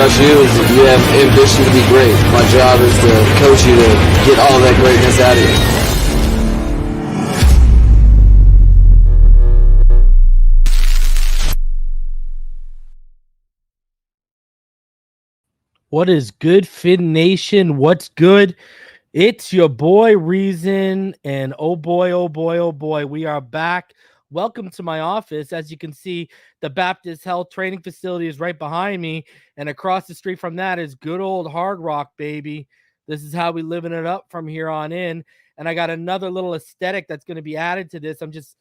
crush you is if you have ambition to be great. My job is to coach you to get all that greatness out of you. What is good, Fin Nation? What's good? It's your boy Reason, and oh boy, we are back. Welcome to my office. As you can see, the Baptist Health Training Facility is right behind me, and across the street from that is good old Hard Rock, baby. This is how we living it up from here on in. And I got another little aesthetic that's going to be added to this. I'm just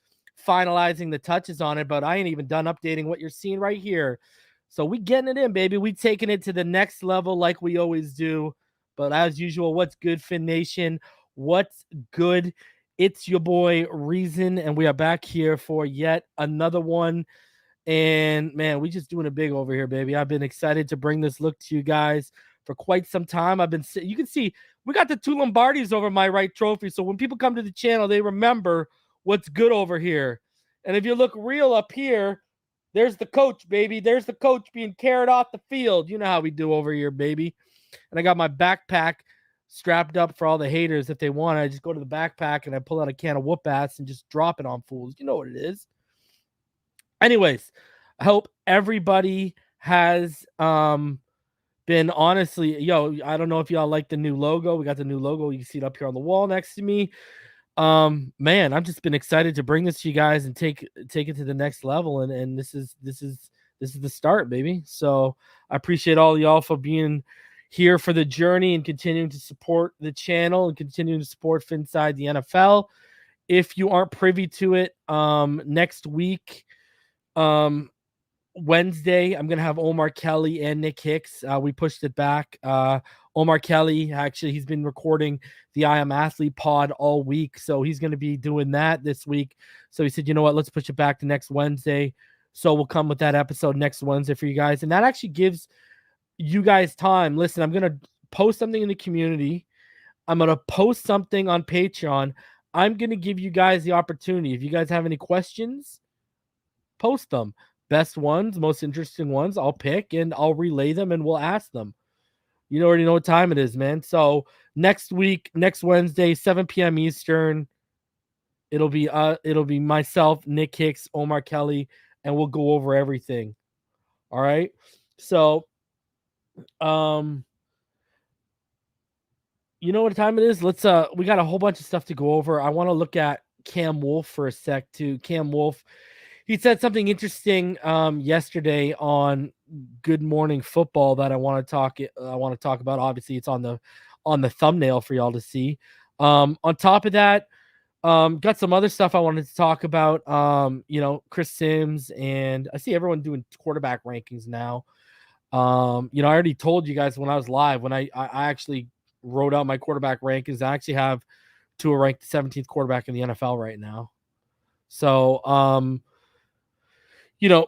finalizing the touches on it, but I ain't even done updating what you're seeing right here. So we getting it in, baby. We taking it to the next level like we always do. But as usual, what's good, Fin Nation? What's good? It's your boy Reason, and we are back here for yet another one. And man, we just doing it big over here, baby. I've been excited to bring this look to you guys for quite some time. You can see we got the two Lombardis over my right trophy. So when people come to the channel, they remember what's good over here. And if you look real up here, there's the coach, baby. There's the coach being carried off the field. You know how we do over here, baby. And I got my backpack strapped up for all the haters if they want. I just go to the backpack and I pull out a can of whoop ass and just drop it on fools. You know what it is. Anyways, I hope everybody has been honestly, I don't know if y'all like the new logo. We got the new logo. You can see it up here on the wall next to me. Man, I've just been excited to bring this to you guys and take it to the next level. And this is the start, baby. So I appreciate all y'all for being here for the journey and continuing to support the channel and continuing to support Finside the NFL. If you aren't privy to it, next week, Wednesday, I'm gonna have Omar Kelly and Nick Hicks. We pushed it back. Omar Kelly, actually, he's been recording the I Am Athlete pod all week, so he's going to be doing that this week. So he said, you know what, let's push it back to next Wednesday. So we'll come with that episode next Wednesday for you guys, and that actually gives you guys time. Listen, I'm going to post something in the community. I'm going to post something on Patreon. I'm going to give you guys the opportunity. If you guys have any questions, post them. Best ones, most interesting ones, I'll pick, and I'll relay them, and we'll ask them. You already know what time it is, man. So next week, next Wednesday, 7 p.m. Eastern, it'll be myself, Nick Hicks, Omar Kelly, and we'll go over everything. All right. So, you know what time it is? Let's we got a whole bunch of stuff to go over. I want to look at Cam Wolfe for a sec too. Cam Wolfe, he said something interesting yesterday on Good Morning Football that I want to talk about. Obviously, it's on the thumbnail for y'all to see. On top of that, got some other stuff I wanted to talk about. Chris Sims, and I see everyone doing quarterback rankings now. I already told you guys when I was live, when I actually wrote out my quarterback rankings. I actually have Tua ranked the 17th quarterback in the NFL right now. So,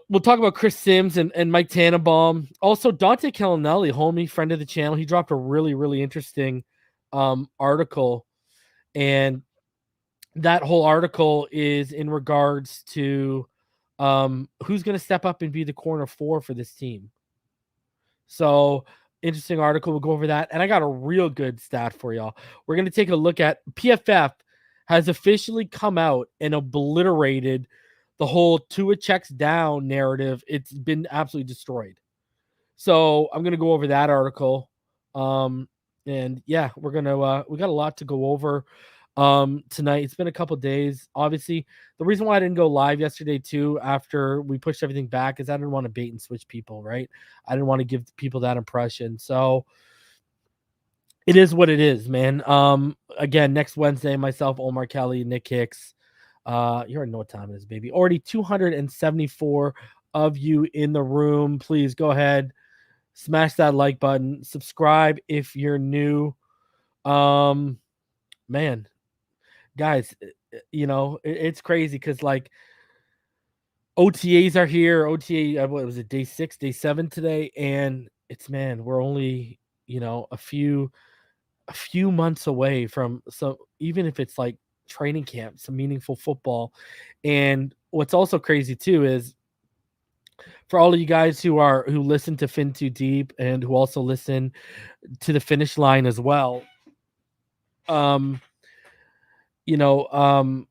we'll talk about Chris Sims and Mike Tannenbaum. Also, Dante Collinelli, homie, friend of the channel, he dropped a really, really interesting article. And that whole article is in regards to who's going to step up and be the corner 4 for this team. So, interesting article. We'll go over that. And I got a real good stat for y'all. We're going to take a look at PFF has officially come out and obliterated the whole Tua checks down narrative. It's been absolutely destroyed. So I'm going to go over that article. And yeah, we got a lot to go over tonight. It's been a couple days. Obviously, the reason why I didn't go live yesterday too, after we pushed everything back, is I didn't want to bait and switch people, right? I didn't want to give people that impression. So it is what it is, man. Again, next Wednesday, myself, Omar Kelly, Nick Hicks. You already know what time it is, baby. Already 274 of you in the room. Please go ahead, smash that like button, subscribe if you're new. Man, guys, it's crazy because like OTAs are here. OTA, what was it, day 6, day 7 today? And we're only, a few months away from, so even if it's like training camp, some meaningful football. And what's also crazy too is For all of you guys who listen to Fin Too Deep and who also listen to the Finish Line as well, you know,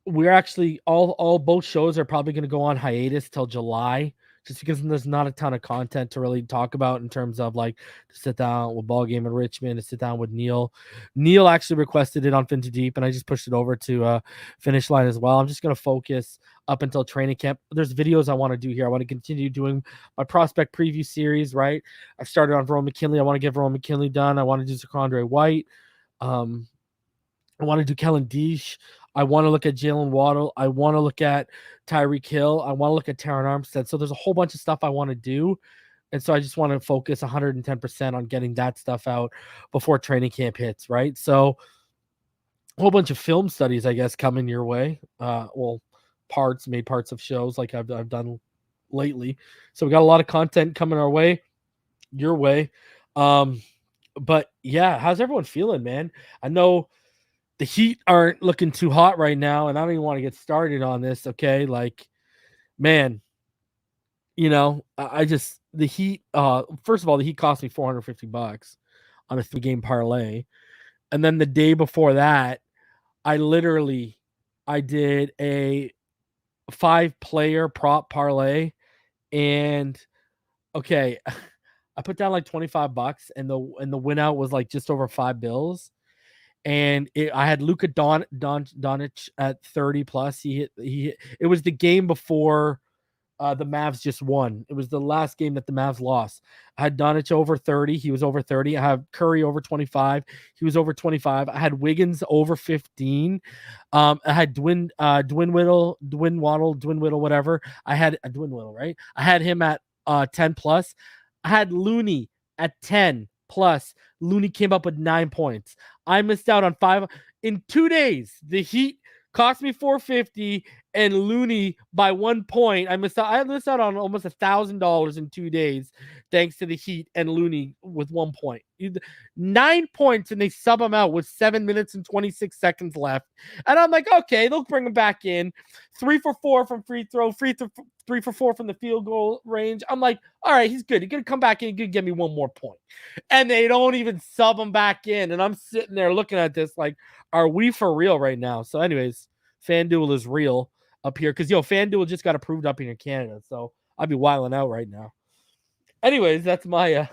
we're actually all both shows are probably going to go on hiatus till July, just because there's not a ton of content to really talk about in terms of like to sit down with Ball Game in Richmond, to sit down with Neil. Neil actually requested it on Fin Too Deep, and I just pushed it over to Finish Line as well. I'm just going to focus up until training camp. There's videos I want to do here. I want to continue doing my prospect preview series, right? I started on Verone McKinley. I want to get Verone McKinley done. I want to do Zaquandre White. I want to do Kellen Deesh. I want to look at Jalen Waddle. I want to look at Tyreek Hill. I want to look at Taron Armstead. So there's a whole bunch of stuff I want to do. And so I just want to focus 110% on getting that stuff out before training camp hits, right? So a whole bunch of film studies, I guess, coming your way. Made parts of shows like I've done lately. So we got a lot of content coming our way, your way. But yeah, how's everyone feeling, man? I know the Heat aren't looking too hot right now, and I don't even want to get started on this, okay? Like, man, you know, the Heat, first of all, the Heat cost me $450 on a 3-game parlay. And then the day before that, I did a 5-player prop parlay, and okay, I put down like $25 and the win out was like just over $5. And I had Luka Doncic at 30 plus. He hit. It was the game before the Mavs just won. It was the last game that the Mavs lost. I had Doncic over 30. He was over 30. I had Curry over 25. He was over 25. I had Wiggins over 15. I had Dwin Whittle, whatever. I had a Dwin Whittle, right? I had him at 10 plus. I had Looney at 10 plus. Looney came up with 9 points. I missed out on 5 in 2 days. The Heat cost me $450 and Looney by 1 point. I missed out on almost $1,000 in 2 days thanks to the Heat and Looney with 1 point. 9 points and they sub him out with 7 minutes and 26 seconds left. And I'm like, okay, they'll bring him back in. 3 for 4 from free throw, 3 for 4 from the field goal range. I'm like, all right, he's good. He's going to come back in. He's going to give me 1 more point. And they don't even sub him back in. And I'm sitting there looking at this like, are we for real right now? So anyways, FanDuel is real up here because, FanDuel just got approved up here in Canada. So I'd be wilding out right now. Anyways, that's my,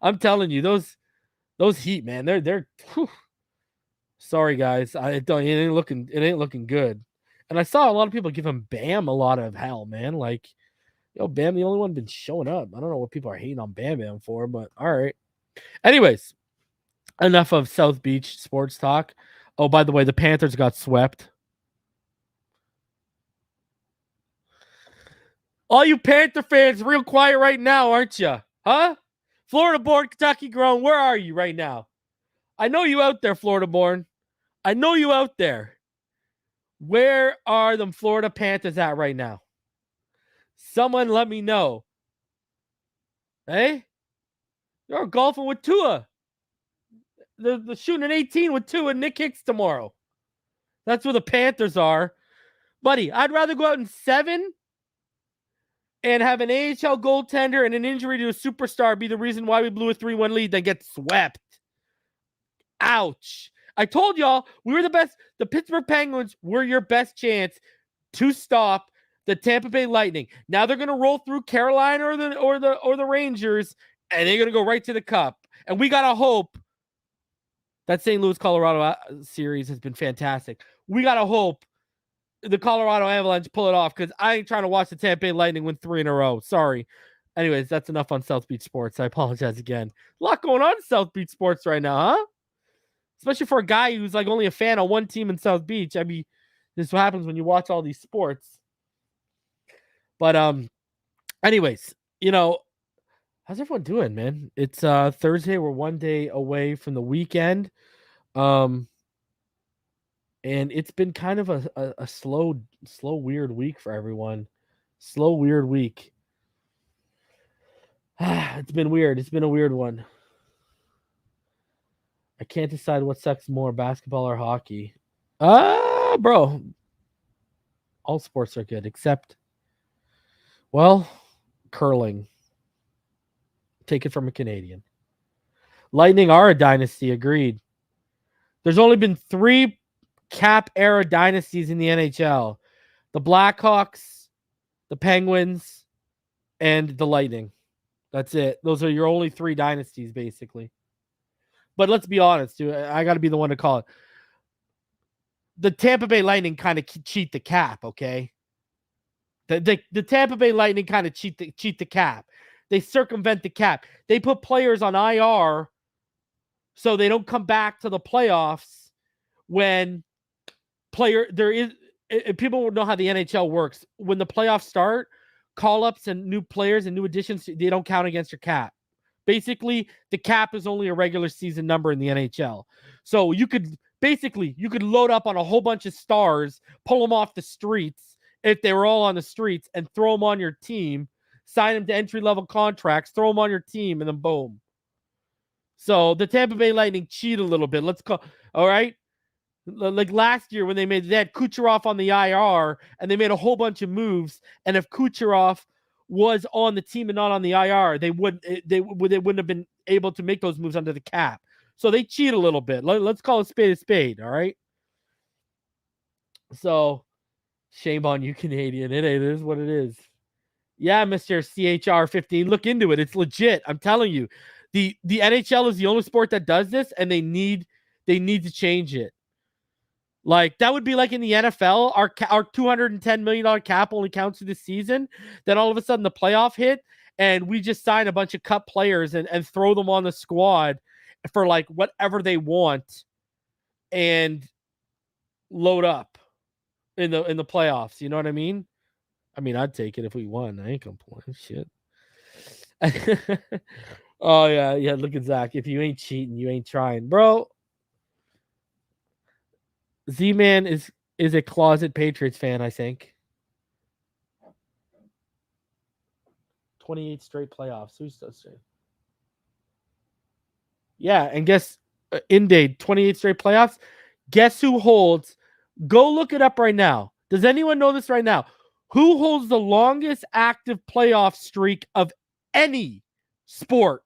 I'm telling you, those Heat, man, they're whew. Sorry, guys. It ain't looking good. And I saw a lot of people give him Bam a lot of hell, man. Like, Bam, the only one been showing up. I don't know what people are hating on Bam for, but all right. Anyways, enough of South Beach sports talk. Oh, by the way, the Panthers got swept. All you Panther fans real quiet right now, aren't you? Huh? Florida born, Kentucky grown. Where are you right now? I know you out there, Florida born. I know you out there. Where are the Florida Panthers at right now? Someone let me know. Hey? You're golfing with Tua. They're shooting an 18 with Tua and Nick Hicks tomorrow. That's where the Panthers are. Buddy, I'd rather go out in 7 and have an AHL goaltender and an injury to a superstar be the reason why we blew a 3-1 lead than get swept. Ouch. I told y'all we were the best. The Pittsburgh Penguins were your best chance to stop the Tampa Bay Lightning. Now they're going to roll through Carolina or the Rangers, and they're going to go right to the Cup. And we got to hope that St. Louis Colorado series has been fantastic. We got to hope the Colorado Avalanche pull it off because I ain't trying to watch the Tampa Bay Lightning win 3 in a row. Sorry. Anyways, that's enough on South Beach sports. I apologize again. A lot going on in South Beach sports right now, huh? Especially for a guy who's like only a fan of one team in South Beach. I mean, this is what happens when you watch all these sports. But anyways, how's everyone doing, man? It's Thursday. We're 1 day away from the weekend. And it's been kind of a slow, weird week for everyone. Slow, weird week. It's been weird. It's been a weird one. I can't decide what sucks more, basketball or hockey. Bro. All sports are good, except Well, curling. Take it from a Canadian. Lightning are a dynasty, agreed. There's only been 3 cap era dynasties in the NHL. The Blackhawks, the Penguins, and the Lightning. That's it. Those are your only 3 dynasties, basically. But let's be honest, dude. I got to be the one to call it. The Tampa Bay Lightning kind of cheat the cap, okay? The Tampa Bay Lightning kind of cheat the cap. They circumvent the cap. They put players on IR so they don't come back to the playoffs when people know how the NHL works. When the playoffs start, call-ups and new players and new additions, they don't count against your cap. Basically, the cap is only a regular season number in the NHL. So you could load up on a whole bunch of stars, pull them off the streets if they were all on the streets, and throw them on your team, sign them to entry-level contracts, throw them on your team, and then boom. So the Tampa Bay Lightning cheat a little bit. All right? Like last year when they had Kucherov on the IR and they made a whole bunch of moves, and if Kucherov was on the team and not on the IR, they wouldn't have been able to make those moves under the cap. So they cheat a little bit. Let's call a spade, all right? So shame on you, Canadian. It is what it is. Yeah, Mr. CHR15, look into it. It's legit. I'm telling you. The NHL is the only sport that does this, and they need to change it. Like, that would be like in the NFL, our $210 million cap only counts for the season. Then all of a sudden the playoff hit, and we just sign a bunch of cut players and throw them on the squad for like whatever they want and load up in the playoffs. You know what I mean? I mean, I'd take it if we won. I ain't complaining. Shit. Oh, yeah. Look at Zach. If you ain't cheating, you ain't trying. Bro, Z-Man is a closet Patriots fan, I think. 28 straight playoffs. Who's so straight? Yeah, and guess, indeed, 28 straight playoffs. Guess who holds? Go look it up right now. Does anyone know this right now? Who holds the longest active playoff streak of any sport?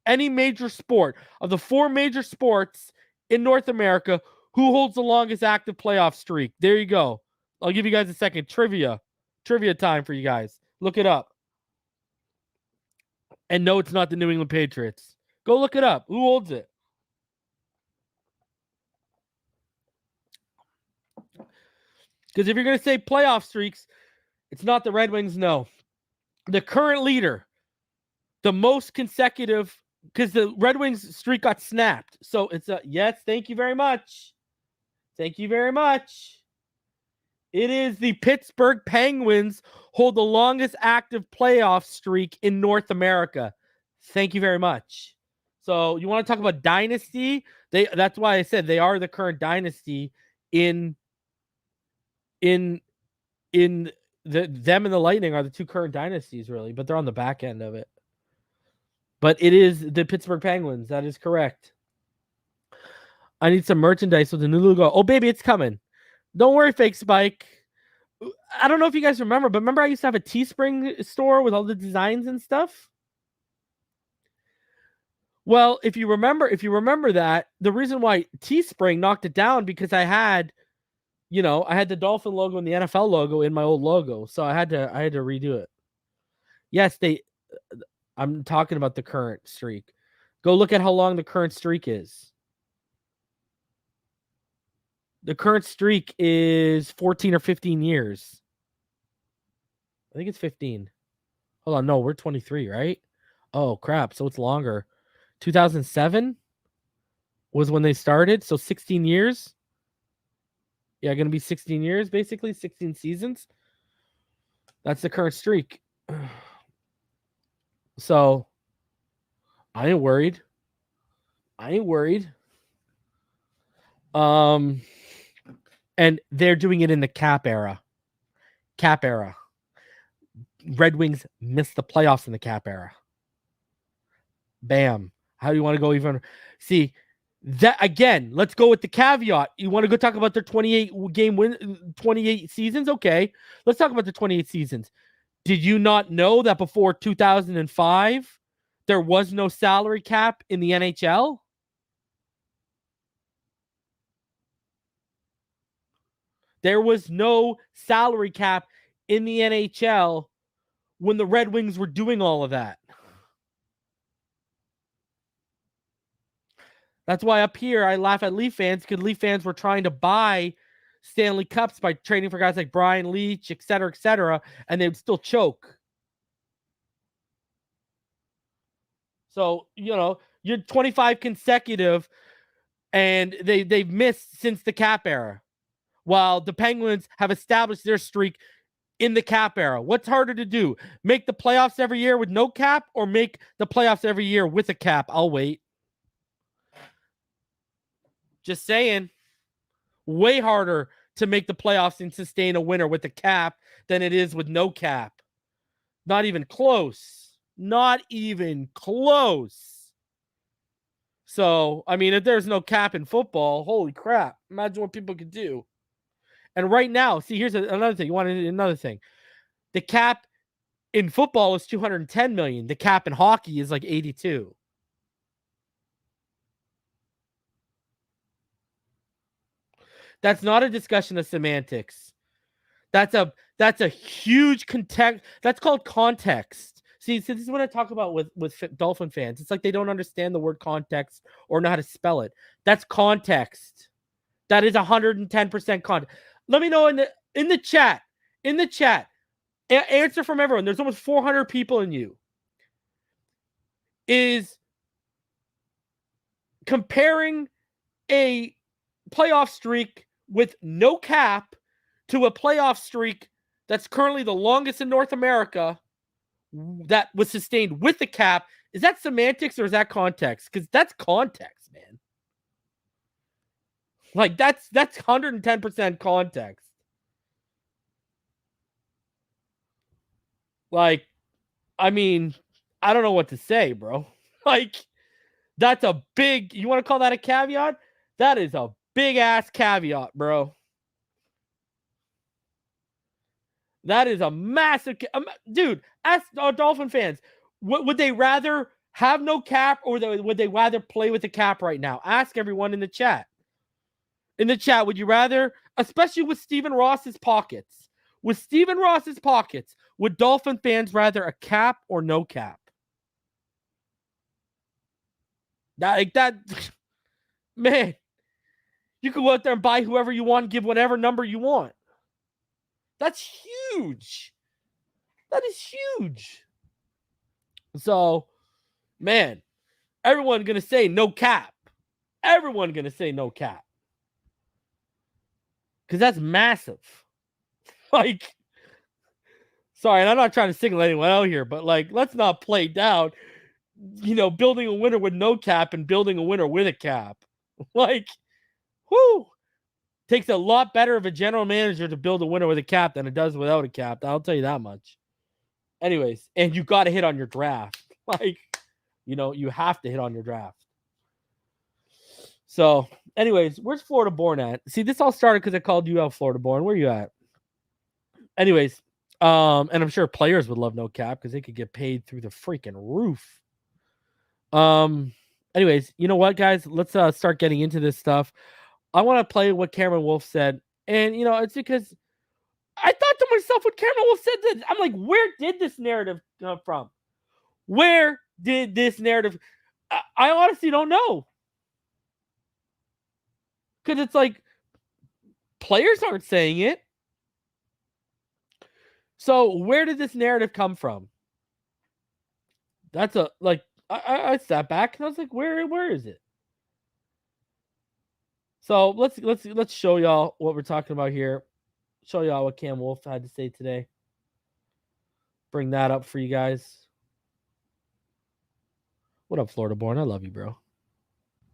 Any major sport? Of the 4 major sports in North America, who holds the longest active playoff streak? There you go. I'll give you guys a second. Trivia time for you guys. Look it up. And no, it's not the New England Patriots. Go look it up. Who holds it? Because if you're going to say playoff streaks, it's not the Red Wings, no. The current leader, the most consecutive, because the Red Wings streak got snapped. So it's yes, thank you very much. Thank you very much. It is the Pittsburgh Penguins hold the longest active playoff streak in North America. Thank you very much. So you want to talk about dynasty? That's why I said they are the current dynasty in them and the Lightning are the 2 current dynasties, really, but they're on the back end of it. But it is the Pittsburgh Penguins. That is correct. I need some merchandise with the new logo. Oh, baby, it's coming. Don't worry, Fake Spike. I don't know if you guys remember, but remember I used to have a Teespring store with all the designs and stuff? Well, if you remember that, the reason why Teespring knocked it down because I had the Dolphin logo and the NFL logo in my old logo, so I had to redo it. Yes, I'm talking about the current streak. Go look at how long the current streak is. The current streak is 14 or 15 years. I think it's 15. Hold on, no, we're 23, right? Oh, crap, so it's longer. 2007 was when they started, so 16 years. Yeah, going to be 16 years, basically, 16 seasons. That's the current streak. So, I ain't worried. And they're doing it in the cap era. Red Wings missed the playoffs in the cap era. Bam. How do you want to go even? See, that again, let's go with the caveat. You want to go talk about their 28 seasons? Okay. Let's talk about the 28 seasons. Did you not know that before 2005, there was no salary cap in the NHL? There was no salary cap in the NHL when the Red Wings were doing all of that. That's why up here I laugh at Leaf fans, because Leaf fans were trying to buy Stanley Cups by trading for guys like Brian Leetch, et cetera, and they would still choke. So, you're 25 consecutive, and they've missed since the cap era, while the Penguins have established their streak in the cap era. What's harder to do? Make the playoffs every year with no cap, or make the playoffs every year with a cap? I'll wait. Just saying. Way harder to make the playoffs and sustain a winner with a cap than it is with no cap. Not even close. Not even close. So, I mean, if there's no cap in football, holy crap. Imagine what people could do. And right now, see, here's another thing. You want another thing. The cap in football is $210 million. The cap in hockey is like 82. That's not a discussion of semantics. That's a huge context. That's called context. See, this is what I talk about with Dolphin fans. It's like they don't understand the word context or know how to spell it. That's context. That is 110% context. Let me know in the chat. Answer from everyone. There's almost 400 people in you. Is comparing a playoff streak with no cap to a playoff streak that's currently the longest in North America that was sustained with the cap. Is that semantics or is that context? Because that's context, man. Like that's 110% context. Like, I mean, I don't know what to say, bro. Like, that's a big, you want to call that a caveat? That is a big ass caveat, bro. That is a massive, dude. Ask Dolphin fans, would they rather have no cap or would they rather play with the cap right now? Ask everyone in the chat. In the chat, would you rather, especially with Stephen Ross's pockets, would Dolphin fans rather a cap or no cap? That, man. You can go out there and buy whoever you want, give whatever number you want. That's huge. That is huge. So, man, everyone's going to say no cap. Everyone's going to say no cap. Because that's massive. Like, sorry, and I'm not trying to single anyone out here, but, like, let's not play down, building a winner with no cap and building a winner with a cap. Like, whoo! Takes a lot better of a general manager to build a winner with a cap than it does without a cap. I'll tell you that much. Anyways, and you got to hit on your draft. Like, you have to hit on your draft. So, anyways, where's Florida Born at? See, this all started because I called you out, Florida Born. Where are you at? Anyways, and I'm sure players would love no cap because they could get paid through the freaking roof. Anyways, you know what, guys? Let's start getting into this stuff. I want to play what Cameron Wolfe said. And, it's because I thought to myself when Cameron Wolfe said that, I'm like, where did this narrative come from? Where did this narrative? I honestly don't know. Because it's like, players aren't saying it. So where did this narrative come from? That's I sat back and I was like, where is it? So let's show y'all what we're talking about here. Show y'all what Cam Wolfe had to say today. Bring that up for you guys. What up, Florida Born? I love you, bro.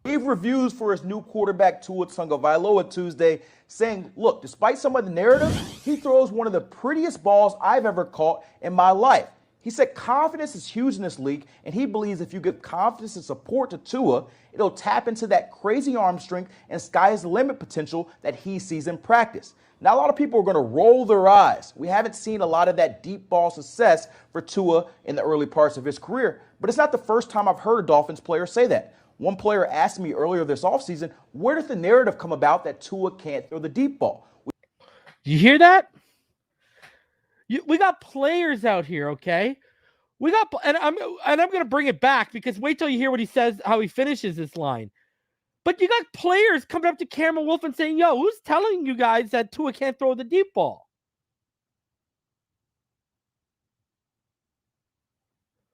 Gave reviews for his new quarterback Tua Tagovailoa Tuesday, saying, look, despite some of the narrative, he throws one of the prettiest balls I've ever caught in my life. He said confidence is huge in this league, and he believes if you give confidence and support to Tua, it'll tap into that crazy arm strength and sky's the limit potential that he sees in practice. Now, a lot of people are going to roll their eyes. We haven't seen a lot of that deep ball success for Tua in the early parts of his career, but it's not the first time I've heard a Dolphins player say that. One player asked me earlier this offseason, where does the narrative come about that Tua can't throw the deep ball? You hear that? We got players out here, okay? We got, and I'm going to bring it back because wait till you hear what he says, how he finishes this line. But you got players coming up to Cameron Wolfe and saying, yo, who's telling you guys that Tua can't throw the deep ball?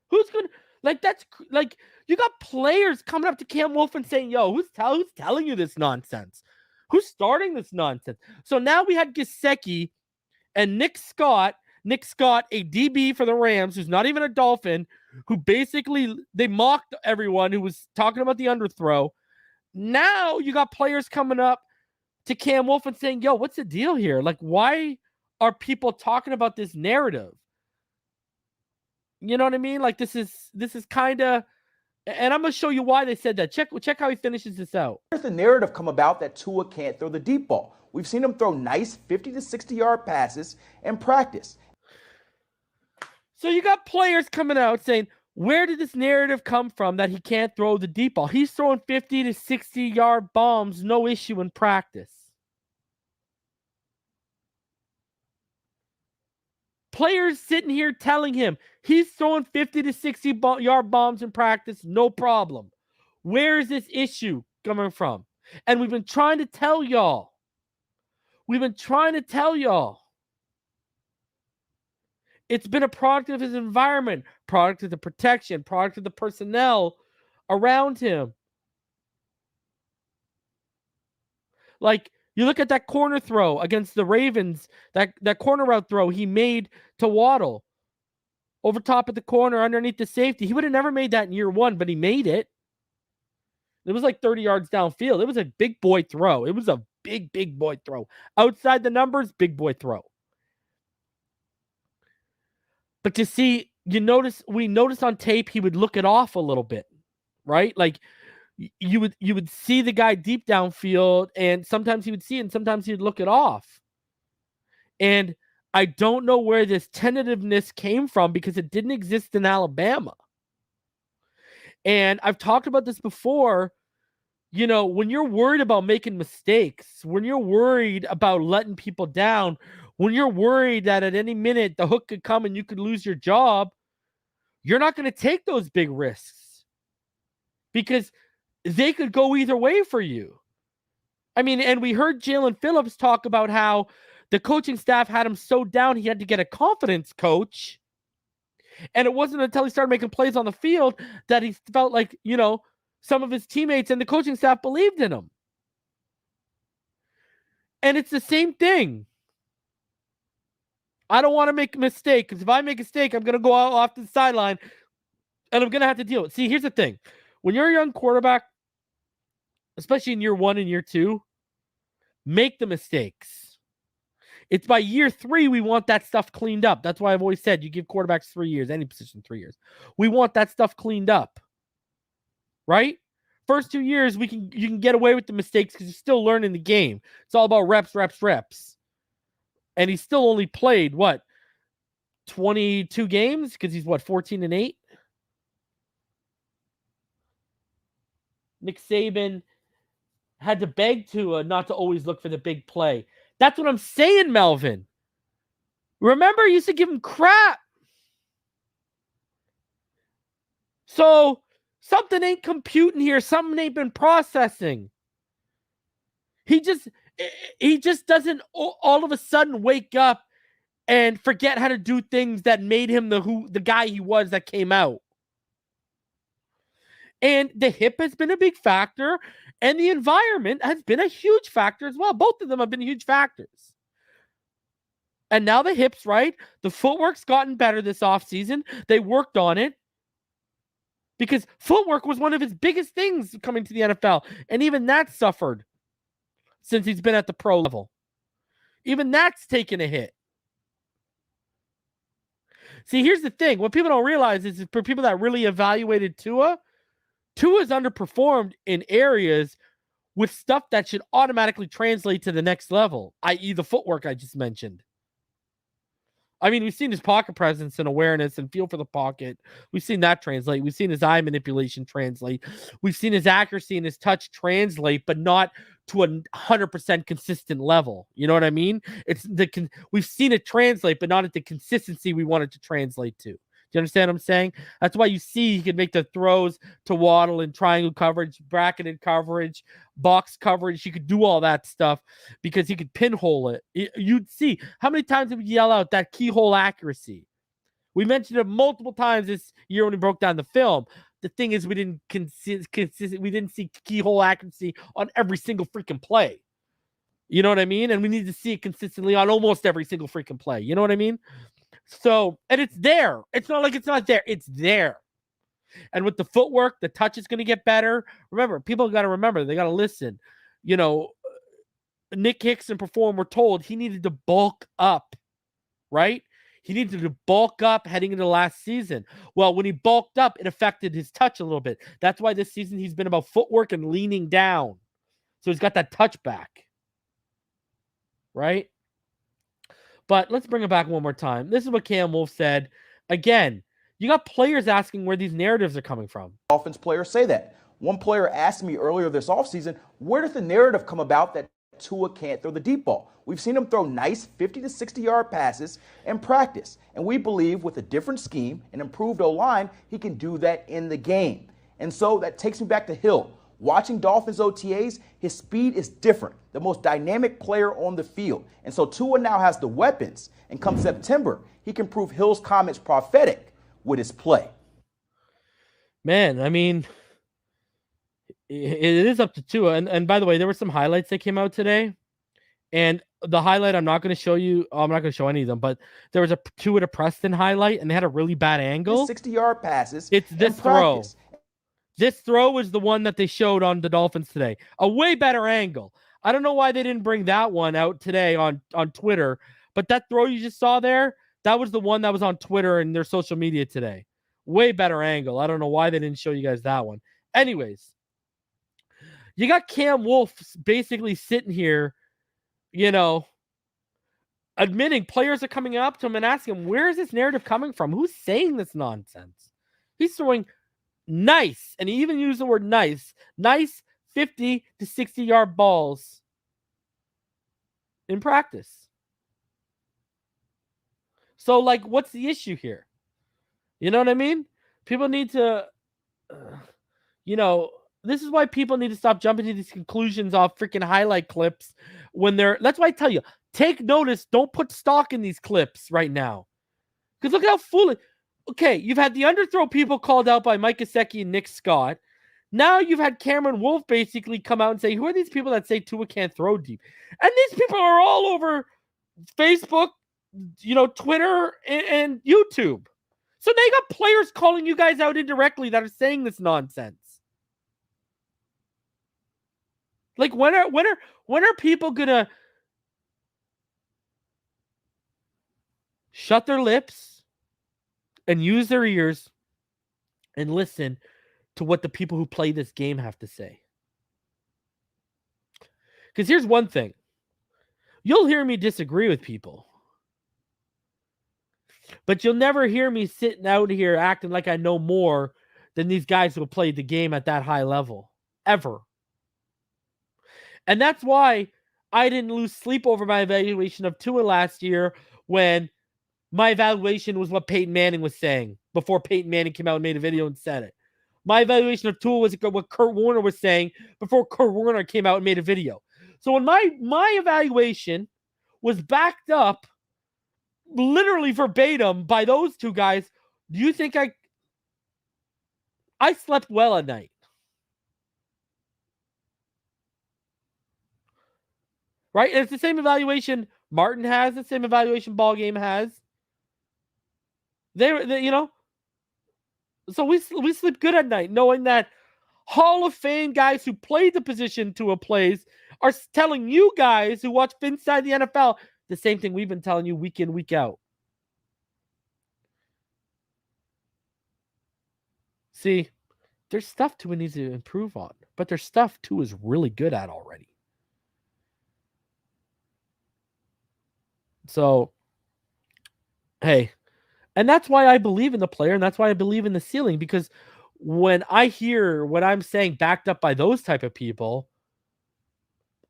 Who's going to, like, that's, like, you got players coming up to Cam Wolfe and saying, yo, who's telling you this nonsense? Who's starting this nonsense? So now we had Gesicki and Nick Scott, a DB for the Rams, who's not even a Dolphin, who basically, they mocked everyone who was talking about the underthrow. Now you got players coming up to Cam Wolfe and saying, yo, what's the deal here? Like, why are people talking about this narrative? You know what I mean? Like, this is kind of, and I'm going to show you why they said that. Check how he finishes this out. Where's the narrative come about that Tua can't throw the deep ball? We've seen him throw nice 50 to 60-yard passes in practice. So you got players coming out saying, where did this narrative come from that he can't throw the deep ball? He's throwing 50 to 60-yard bombs, no issue in practice. Players sitting here telling him he's throwing 50 to 60-yard bombs in practice, no problem. Where is this issue coming from? And we've been trying to tell y'all. It's been a product of his environment, product of the protection, product of the personnel around him. Like, you look at that corner throw against the Ravens, that corner route throw he made to Waddle over top of the corner underneath the safety. He would have never made that in year one, but he made it. It was like 30 yards downfield. It was a big boy throw. It was a big boy throw. Outside the numbers, big boy throw. But to see, we noticed on tape he would look it off a little bit, right? Like you would see the guy deep downfield, and sometimes he would see it, and sometimes he'd look it off. And I don't know where this tentativeness came from because it didn't exist in Alabama. And I've talked about this before. You know, when you're worried about making mistakes, when you're worried about letting people down, when you're worried that at any minute the hook could come and you could lose your job, you're not going to take those big risks because they could go either way for you. I mean, and we heard Jalen Phillips talk about how the coaching staff had him so down he had to get a confidence coach. And it wasn't until he started making plays on the field that he felt like, you know, some of his teammates and the coaching staff believed in him. And it's the same thing. I don't want to make a mistake because if I make a mistake, I'm going to go out off the sideline and I'm going to have to deal with it. See, here's the thing. When you're a young quarterback, especially in year one and year two, make the mistakes. It's by year three, we want that stuff cleaned up. That's why I've always said you give quarterbacks 3 years, any position 3 years. We want that stuff cleaned up. Right? First 2 years, you can get away with the mistakes because you're still learning the game. It's all about reps. And he still only played, 22 games? Because he's, 14-8? Nick Saban had to beg Tua not to always look for the big play. That's what I'm saying, Melvin. Remember, you used to give him crap. So something ain't computing here. Something ain't been processing. He just doesn't all of a sudden wake up and forget how to do things that made him the guy he was that came out. And the hip has been a big factor, and the environment has been a huge factor as well. Both of them have been huge factors. And now the hips, right? The footwork's gotten better this offseason. They worked on it. Because footwork was one of his biggest things coming to the NFL. And even that suffered since he's been at the pro level. Even that's taken a hit. See, here's the thing. What people don't realize is for people that really evaluated Tua's underperformed in areas with stuff that should automatically translate to the next level, i.e. the footwork I just mentioned. I mean, we've seen his pocket presence and awareness and feel for the pocket. We've seen that translate. We've seen his eye manipulation translate. We've seen his accuracy and his touch translate, but not to a 100% consistent level. You know what I mean? We've seen it translate, but not at the consistency we want it to translate to. Do you understand what I'm saying? That's why you see he can make the throws to Waddle in triangle coverage, bracketed coverage, box coverage. He could do all that stuff because he could pinhole it. You'd see how many times did we yell out that keyhole accuracy? We mentioned it multiple times this year when we broke down the film. The thing is, we didn't see keyhole accuracy on every single freaking play. You know what I mean? And we need to see it consistently on almost every single freaking play. You know what I mean? So, and it's there. It's not like it's not there. It's there. And with the footwork, the touch is going to get better. Remember, people got to remember. They got to listen. You know, Nick Hicks and Perform were told he needed to bulk up, right? He needed to bulk up heading into last season. Well, when he bulked up, it affected his touch a little bit. That's why this season he's been about footwork and leaning down. So he's got that touch back, right? But let's bring it back one more time. This is what Cam Wolfe said. Again, you got players asking where these narratives are coming from. Dolphins players say that. One player asked me earlier this offseason, where did the narrative come about that Tua can't throw the deep ball? We've seen him throw nice 50 to 60-yard passes in practice, and we believe with a different scheme and improved O-line, he can do that in the game. And so that takes me back to Hill. Watching Dolphins OTAs, his speed is different, the most dynamic player on the field. And so Tua now has the weapons, and come September, he can prove Hill's comments prophetic with his play. Man, I mean, it is up to Tua. And by the way, there were some highlights that came out today. And the highlight I'm not going to show you, I'm not going to show any of them, but there was a Tua to Preston highlight, and they had a really bad angle. 60-yard passes. It's this throw. This throw was the one that they showed on the Dolphins today. A way better angle. I don't know why they didn't bring that one out today on Twitter, but that throw you just saw there, that was the one that was on Twitter and their social media today. Way better angle. I don't know why they didn't show you guys that one. Anyways, you got Cam Wolfe basically sitting here, you know, admitting players are coming up to him and asking him, where is this narrative coming from? Who's saying this nonsense? He's throwing nice, and he even used the word nice 50 to 60-yard balls in practice. So, like, what's the issue here? You know what I mean? People need to, you know, this is why people need to stop jumping to these conclusions off freaking highlight clips when they're, that's why I tell you, take notice, don't put stock in these clips right now. Because look how foolish. Okay, you've had the underthrow people called out by Mike Gesicki and Nick Scott. Now you've had Cameron Wolfe basically come out and say, who are these people that say Tua can't throw deep? And these people are all over Facebook, you know, Twitter, and YouTube. So they got players calling you guys out indirectly that are saying this nonsense. Like, when are people gonna shut their lips and use their ears and listen to what the people who play this game have to say? Because here's one thing. You'll hear me disagree with people, but you'll never hear me sitting out here acting like I know more than these guys who have played the game at that high level. Ever. And that's why I didn't lose sleep over my evaluation of Tua last year when my evaluation was what Peyton Manning was saying before Peyton Manning came out and made a video and said it. My evaluation of Tua was what Kurt Warner was saying before Kurt Warner came out and made a video. So when my evaluation was backed up literally verbatim by those two guys, do you think I slept well at night? Right? And it's the same evaluation Martin has, the same evaluation Ball Game has. They you know, so we sleep good at night knowing that Hall of Fame guys who played the position Tua plays are telling you guys who watch inside the NFL the same thing we've been telling you week in, week out. See, there's stuff Tua needs to improve on, but there's stuff Tua is really good at already. So, hey, and that's why I believe in the player, and that's why I believe in the ceiling, because when I hear what I'm saying backed up by those type of people,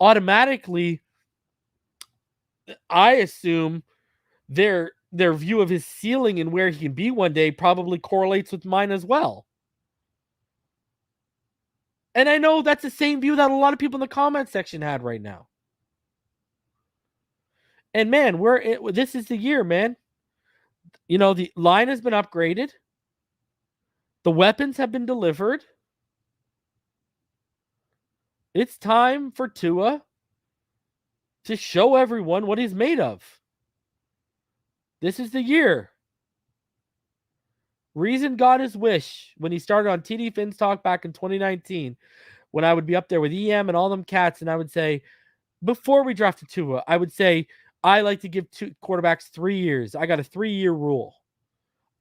automatically I assume their view of his ceiling and where he can be one day probably correlates with mine as well. And I know that's the same view that a lot of people in the comment section had right now. And man, this is the year, man. You know, the line has been upgraded. The weapons have been delivered. It's time for Tua to show everyone what he's made of. This is the year. Reason got his wish when he started on TD Finn's Talk back in 2019, when I would be up there with EM and all them cats, and I would say, before we drafted Tua, I would say, I like to give two quarterbacks 3 years. I got a 3-year rule.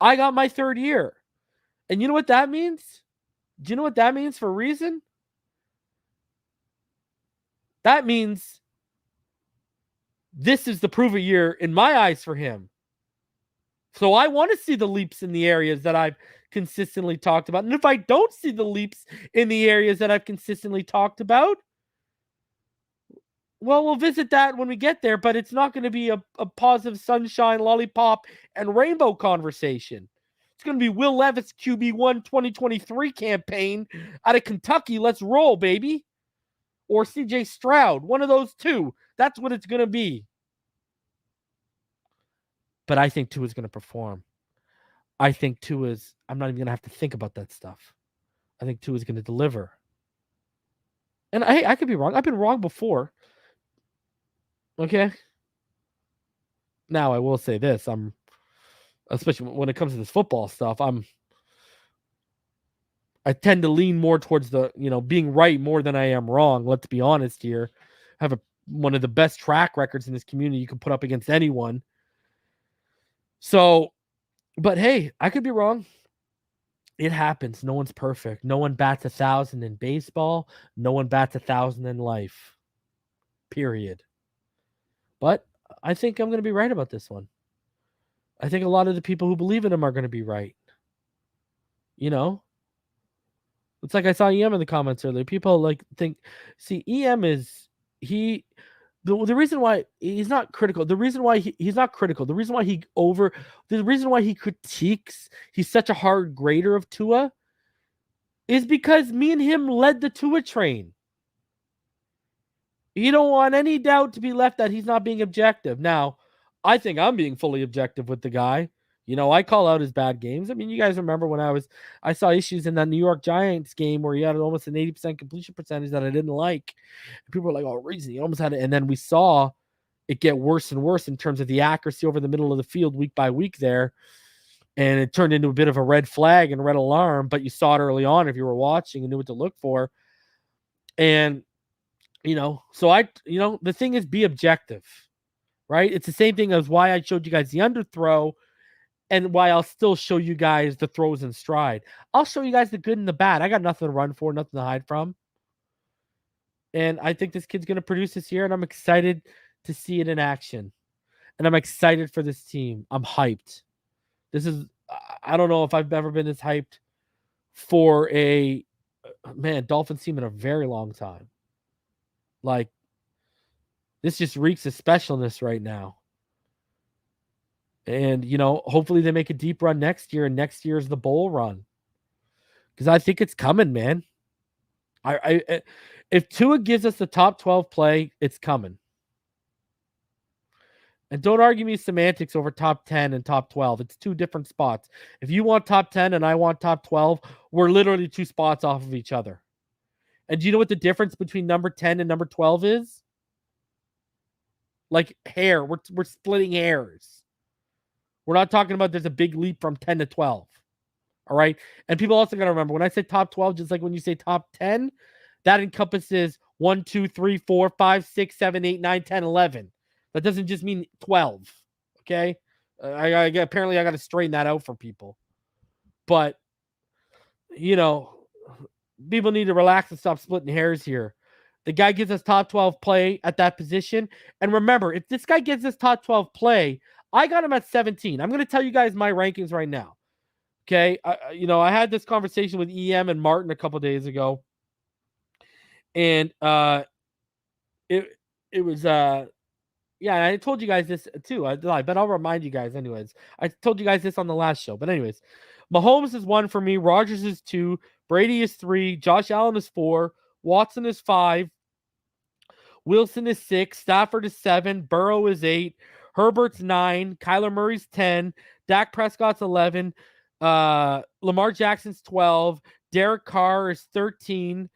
I got my 3rd year. And you know what that means? Do you know what that means for Reason? That means this is the prove it year in my eyes for him. So I want to see the leaps in the areas that I've consistently talked about. And if I don't see the leaps in the areas that I've consistently talked about, well, we'll visit that when we get there, but it's not going to be a positive sunshine, lollipop, and rainbow conversation. It's going to be Will Levis QB1 2023 campaign out of Kentucky. Let's roll, baby. Or CJ Stroud. One of those two. That's what it's going to be. But I think Tua's going to perform. I think I'm not even going to have to think about that stuff. I think Tua's going to deliver. And I could be wrong. I've been wrong before. Okay? Now, I will say this. Especially when it comes to this football stuff, I tend to lean more towards the, being right more than I am wrong. Let's be honest here. I have one of the best track records in this community you can put up against anyone. So, but hey, I could be wrong. It happens. No one's perfect. No one bats 1,000 in baseball. No one bats 1,000 in life. Period. But I think I'm going to be right about this one. I think a lot of the people who believe in him are going to be right. It's like I saw EM in the comments earlier. People EM is the reason why he's not critical. The reason why he's not critical. The reason why he critiques. He's such a hard grader of Tua is because me and him led the Tua train. You don't want any doubt to be left that he's not being objective. Now, I think I'm being fully objective with the guy. I call out his bad games. I mean, you guys remember when I saw issues in that New York Giants game where he had almost an 80% completion percentage that I didn't like. And people were like, oh, Reason, he almost had it. And then we saw it get worse and worse in terms of the accuracy over the middle of the field week by week there. And it turned into a bit of a red flag and red alarm, but you saw it early on if you were watching and knew what to look for. And, so the thing is, be objective, right? It's the same thing as why I showed you guys the underthrow and why I'll still show you guys the throws in stride. I'll show you guys the good and the bad. I got nothing to run for, nothing to hide from. And I think this kid's going to produce this year, and I'm excited to see it in action. And I'm excited for this team. I'm hyped. I don't know if I've ever been this hyped for a Dolphins team in a very long time. Like, this just reeks of specialness right now. And, hopefully they make a deep run next year, and next year is the bowl run. Because I think it's coming, man. If Tua gives us the top 12 play, it's coming. And don't argue me semantics over top 10 and top 12. It's two different spots. If you want top 10 and I want top 12, we're literally 2 spots off of each other. And do you know what the difference between number 10 and number 12 is? Like hair. We're splitting hairs. We're not talking about there's a big leap from 10 to 12. All right? And people also got to remember, when I say top 12, just like when you say top 10, that encompasses 1, 2, 3, 4, 5, 6, 7, 8, 9, 10, 11. That doesn't just mean 12. Okay? Apparently I got to straighten that out for people. But you know, people need to relax and stop splitting hairs here. The guy gives us top 12 play at that position. And remember, if this guy gives us top 12 play, I got him at 17. I'm going to tell you guys my rankings right now. Okay. I had this conversation with EM and Martin a couple days ago. And it was yeah, I told you guys this too. But I'll remind you guys anyways. I told you guys this on the last show. But anyways, Mahomes is 1 for me. Rodgers is 2. Brady is 3. Josh Allen is 4. Watson is 5. Wilson is 6. Stafford is 7. Burrow is 8. Herbert's 9. Kyler Murray's 10. Dak Prescott's 11. Lamar Jackson's 12. Derek Carr is 13.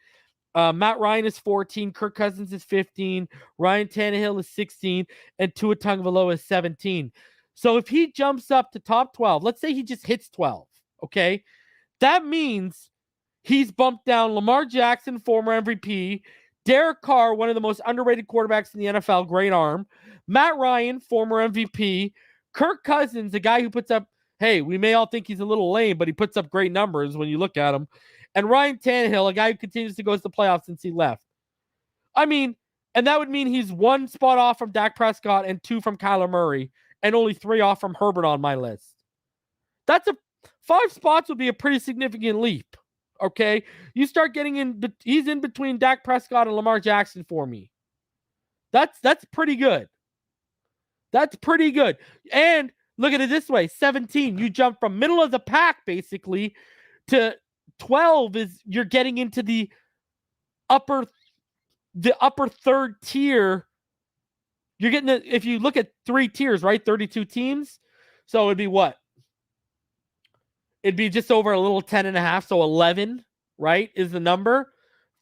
Matt Ryan is 14. Kirk Cousins is 15. Ryan Tannehill is 16. And Tua Tagovailoa is 17. So if he jumps up to top 12, let's say he just hits 12, okay? That means he's bumped down Lamar Jackson, former MVP, Derek Carr, one of the most underrated quarterbacks in the NFL, great arm, Matt Ryan, former MVP, Kirk Cousins, a guy who puts up, hey, we may all think he's a little lame, but he puts up great numbers when you look at him, and Ryan Tannehill, a guy who continues to go to the playoffs since he left. I mean, and that would mean he's 1 spot off from Dak Prescott and 2 from Kyler Murray and only 3 off from Herbert on my list. That's 5 spots would be a pretty significant leap. Okay, you start getting in. He's in between Dak Prescott and Lamar Jackson for me. That's pretty good. That's pretty good. And look at it this way: 17. You jump from middle of the pack basically to 12. You're getting into the upper third tier. You're getting if you look at 3 tiers, right? 32 teams. So it'd be what? It'd be just over a little 10.5, so 11, right, is the number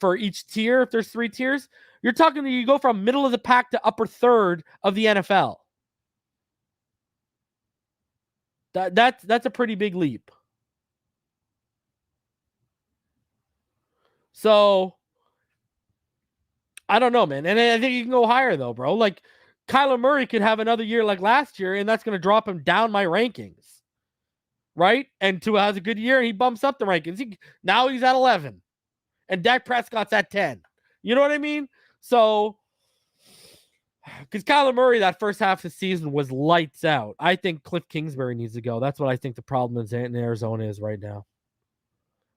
for each tier if there's 3 tiers. You're talking you go from middle of the pack to upper third of the NFL. That's a pretty big leap. So, I don't know, man. And I think you can go higher, though, bro. Like, Kyler Murray could have another year like last year, and that's going to drop him down my rankings. Right? And Tua has a good year, and he bumps up the rankings. Now he's at 11. And Dak Prescott's at 10. You know what I mean? So, because Kyler Murray, that first half of the season was lights out. I think Cliff Kingsbury needs to go. That's what I think the problem in Arizona is right now.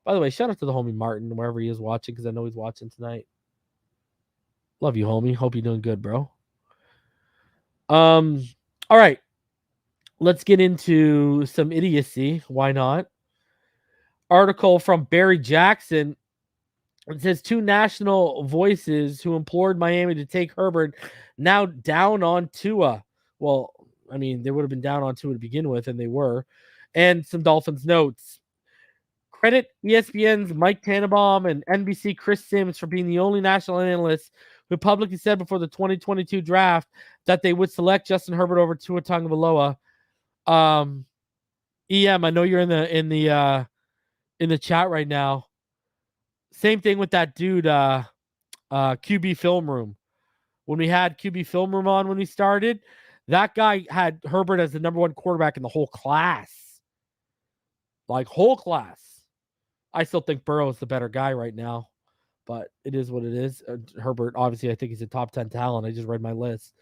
By the way, shout out to the homie Martin, wherever he is watching, because I know he's watching tonight. Love you, homie. Hope you're doing good, bro. All right. Let's get into some idiocy. Why not? Article from Barry Jackson. It says 2 national voices who implored Miami to take Herbert now down on Tua. Well, I mean, they would have been down on Tua to begin with, and they were. And some Dolphins notes. Credit ESPN's Mike Tannenbaum and NBC Chris Sims for being the only national analysts who publicly said before the 2022 draft that they would select Justin Herbert over Tua Tagovailoa. EM, I know you're in the chat right now. Same thing with that dude, QB Film Room. When we had QB Film Room on when we started, that guy had Herbert as the number 1 quarterback in the whole class. Like, whole class. I still think Burrow is the better guy right now, but it is what it is. Herbert, obviously, I think he's a top 10 talent. I just read my list.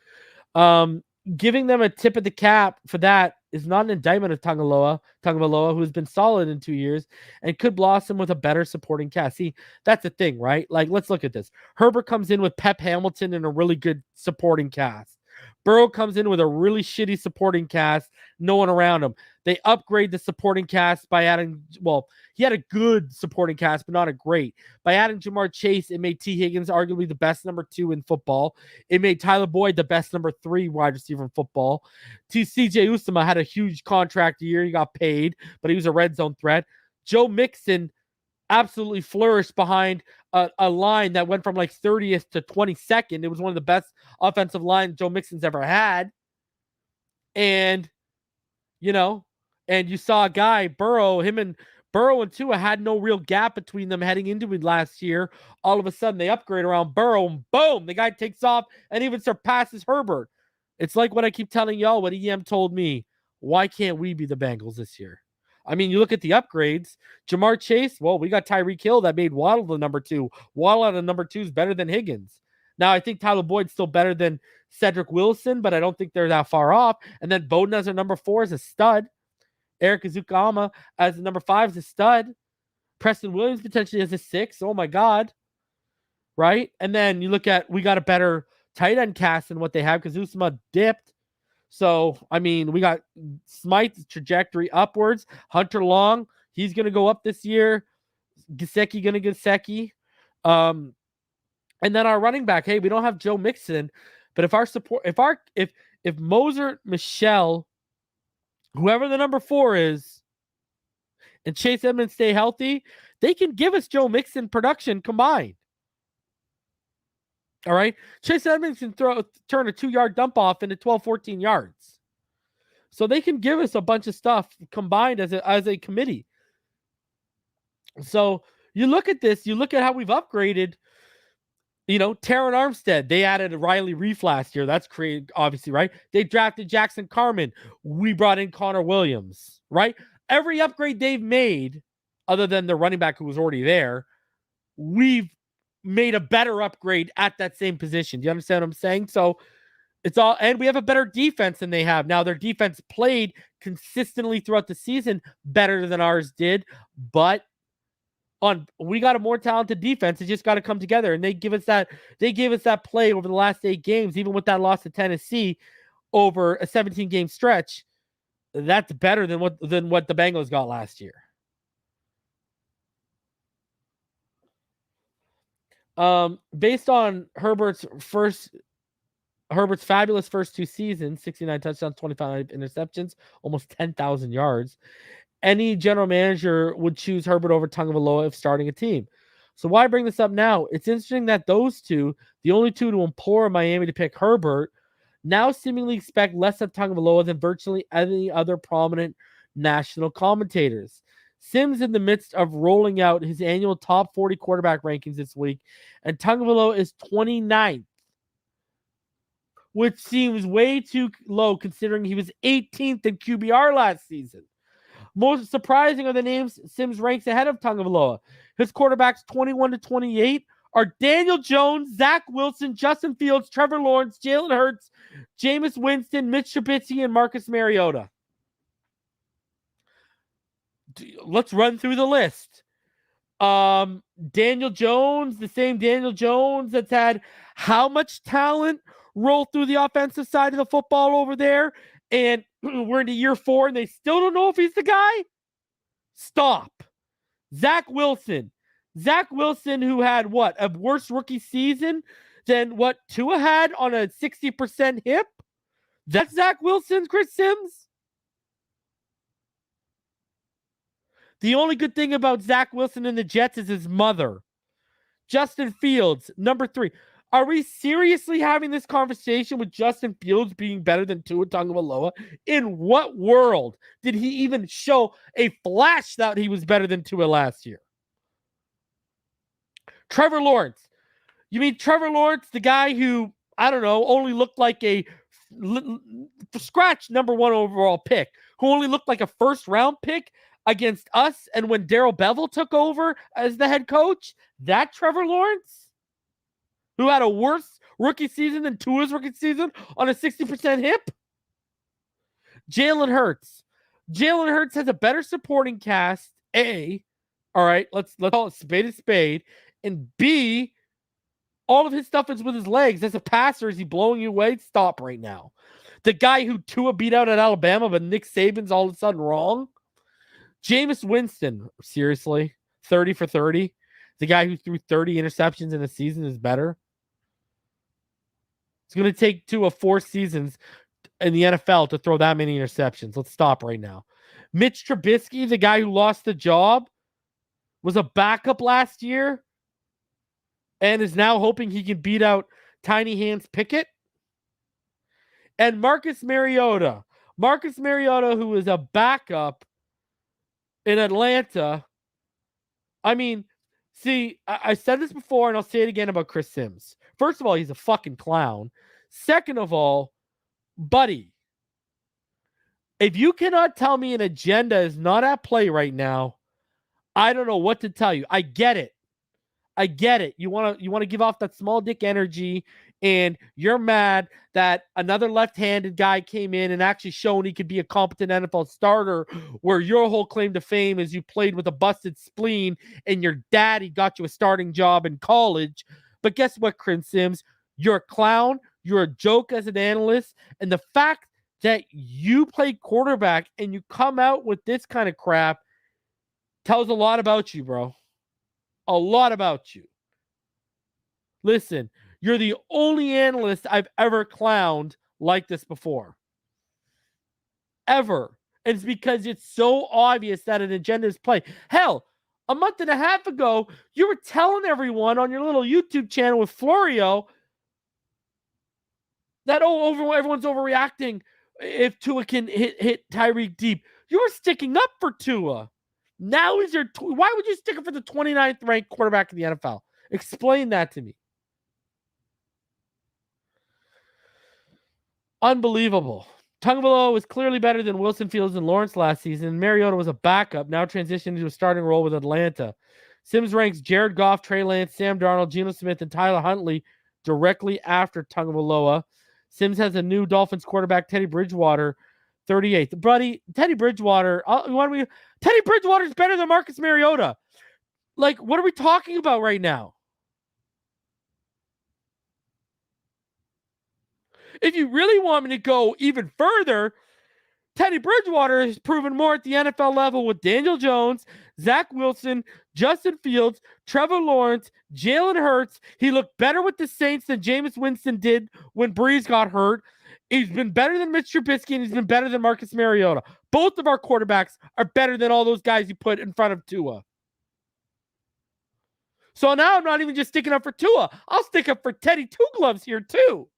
Giving them a tip of the cap for that is not an indictment of Tagovailoa, who has been solid in 2 years and could blossom with a better supporting cast. See, that's the thing, right? Like, let's look at this. Herbert comes in with Pep Hamilton and a really good supporting cast. Burrow comes in with a really shitty supporting cast, no one around him. They upgrade the supporting cast by adding, well, he had a good supporting cast, but not a great. By adding Jamar Chase, it made T. Higgins arguably the best number 2 in football. It made Tyler Boyd the best number 3 wide receiver in football. CJ Uzomah had a huge contract year. He got paid, but he was a red zone threat. Joe Mixon absolutely flourished behind a line that went from like 30th to 22nd. It was one of the best offensive lines Joe Mixon's ever had. And, you know, and you saw a guy, Burrow and Tua had no real gap between them heading into it last year. All of a sudden, they upgrade around Burrow, and boom, the guy takes off and even surpasses Herbert. It's like what I keep telling y'all, what EM told me. Why can't we be the Bengals this year? I mean, you look at the upgrades. Jamar Chase, well, we got Tyreek Hill that made Waddle the number 2. Waddle out of number 2 is better than Higgins. Now, I think Tyler Boyd's still better than Cedric Wilson, but I don't think they're that far off. And then Bowden as a number 4 is a stud. Eric Azukama as a number 5 is a stud. Preston Williams potentially as a 6. Oh, my God. Right? And then you look at, we got a better tight end cast than what they have because Uzomah dipped. So, I mean, we got Smythe's trajectory upwards. Hunter Long, he's going to go up this year. Gesicki going to Gesicki. And then our running back, hey, we don't have Joe Mixon, but if Moser, Michelle, whoever the number 4 is, and Chase Edmonds stay healthy, they can give us Joe Mixon production combined. All right. Chase Edmonds can turn a 2-yard dump off into 12, 14 yards. So they can give us a bunch of stuff combined as a committee. So you look at this, you look at how we've upgraded, Taron Armstead. They added Riley Reef last year. That's created, obviously, right? They drafted Jackson Carman. We brought in Connor Williams, right? Every upgrade they've made, other than the running back who was already there, we've made a better upgrade at that same position. Do you understand what I'm saying? So it's all, and we have a better defense than they have. Now, their defense played consistently throughout the season better than ours did, but we got a more talented defense. It just got to come together. And they gave us that play over the last 8 games, even with that loss to Tennessee over a 17-game stretch. That's better than what the Bengals got last year. Based on Herbert's fabulous first 2 seasons, 69 touchdowns, 25 interceptions, almost 10,000 yards, any general manager would choose Herbert over Tagovailoa if starting a team. So why bring this up now? It's interesting that those two, the only two to implore Miami to pick Herbert, now seemingly expect less of Tagovailoa than virtually any other prominent national commentators. Sims in the midst of rolling out his annual top 40 quarterback rankings this week, and Tagovailoa is 29th, which seems way too low considering he was 18th in QBR last season. Most surprising are the names Sims ranks ahead of Tagovailoa. His quarterbacks 21 to 28 are Daniel Jones, Zach Wilson, Justin Fields, Trevor Lawrence, Jalen Hurts, Jameis Winston, Mitch Trubisky, and Marcus Mariota. Let's run through the list. Daniel Jones, the same Daniel Jones that's had how much talent roll through the offensive side of the football over there, and we're into year 4 and they still don't know if he's the guy? Stop. Zach Wilson, who had what, a worse rookie season than what Tua had on a 60% hip? That's Zach Wilson, Chris Sims? The only good thing about Zach Wilson and the Jets is his mother. Justin Fields, number 3. Are we seriously having this conversation with Justin Fields being better than Tua Tagovailoa? In what world did he even show a flash that he was better than Tua last year? Trevor Lawrence. You mean Trevor Lawrence, the guy who, I don't know, only looked like a scratch number 1 overall pick, who only looked like a first-round pick against us, and when Darrell Bevell took over as the head coach, that Trevor Lawrence, who had a worse rookie season than Tua's rookie season on a 60% hip? Jalen Hurts. Jalen Hurts has a better supporting cast, A. All right, let's call it spade a spade. And B, all of his stuff is with his legs. As a passer, is he blowing you away? Stop right now. The guy who Tua beat out at Alabama, but Nick Saban's all of a sudden wrong. Jameis Winston, seriously, 30 for 30. The guy who threw 30 interceptions in a season is better. It's going to take Tua 4 seasons in the NFL to throw that many interceptions. Let's stop right now. Mitch Trubisky, the guy who lost the job, was a backup last year and is now hoping he can beat out Tiny Hands Pickett. And Marcus Mariota, who is a backup in Atlanta. I mean, see, I said this before and I'll say it again about Chris Sims. First of all, he's a fucking clown. Second of all, buddy, If you cannot tell me an agenda is not at play right now, I don't know what to tell you. I get it. You want to give off that small dick energy, and you're mad that another left-handed guy came in and actually shown he could be a competent NFL starter, where your whole claim to fame is you played with a busted spleen and your daddy got you a starting job in college. But guess what, Chris Sims? You're a clown. You're a joke as an analyst. And the fact that you play quarterback and you come out with this kind of crap tells a lot about you, bro. A lot about you. Listen, you're the only analyst I've ever clowned like this before. Ever. And it's because it's so obvious that an agenda is played. Hell, a month and a half ago, you were telling everyone on your little YouTube channel with Florio that, everyone's overreacting if Tua can hit Tyreek deep. You were sticking up for Tua. Now is your why would you stick up for the 29th ranked quarterback in the NFL? Explain that to me. Unbelievable. Tagovailoa was clearly better than Wilson, Fields, and Lawrence last season. Mariota was a backup, now transitioned to a starting role with Atlanta. Sims ranks Jared Goff, Trey Lance, Sam Darnold, Geno Smith, and Tyler Huntley directly after Tagovailoa. Sims has a new Dolphins quarterback, Teddy Bridgewater, 38th. Buddy, Teddy Bridgewater, Teddy Bridgewater is better than Marcus Mariota. Like, what are we talking about right now? If you really want me to go even further, Teddy Bridgewater has proven more at the NFL level with Daniel Jones, Zach Wilson, Justin Fields, Trevor Lawrence, Jalen Hurts. He looked better with the Saints than Jameis Winston did when Breeze got hurt. He's been better than Mitch Trubisky, and he's been better than Marcus Mariota. Both of our quarterbacks are better than all those guys you put in front of Tua. So now I'm not even just sticking up for Tua. I'll stick up for Teddy Two Gloves here too.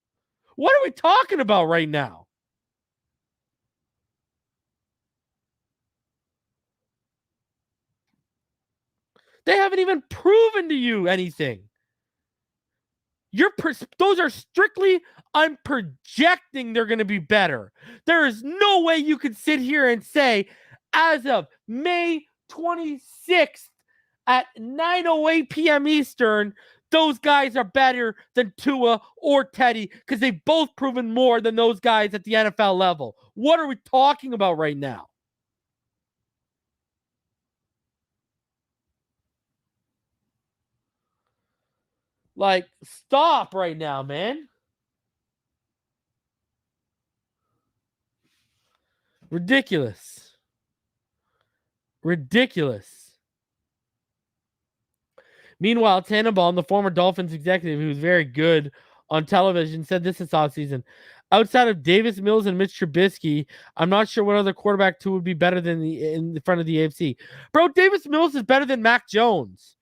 What are we talking about right now? They haven't even proven to you anything. Those are strictly, I'm projecting they're going to be better. There is no way you could sit here and say, as of May 26th at 9:08 p.m. Eastern, those guys are better than Tua or Teddy because they've both proven more than those guys at the NFL level. What are we talking about right now? Like, stop right now, man. Ridiculous. Meanwhile, Tannenbaum, the former Dolphins executive who was very good on television, said this offseason. Outside of Davis Mills and Mitch Trubisky, I'm not sure what other quarterback two would be better than in the front of the AFC. Bro, Davis Mills is better than Mac Jones.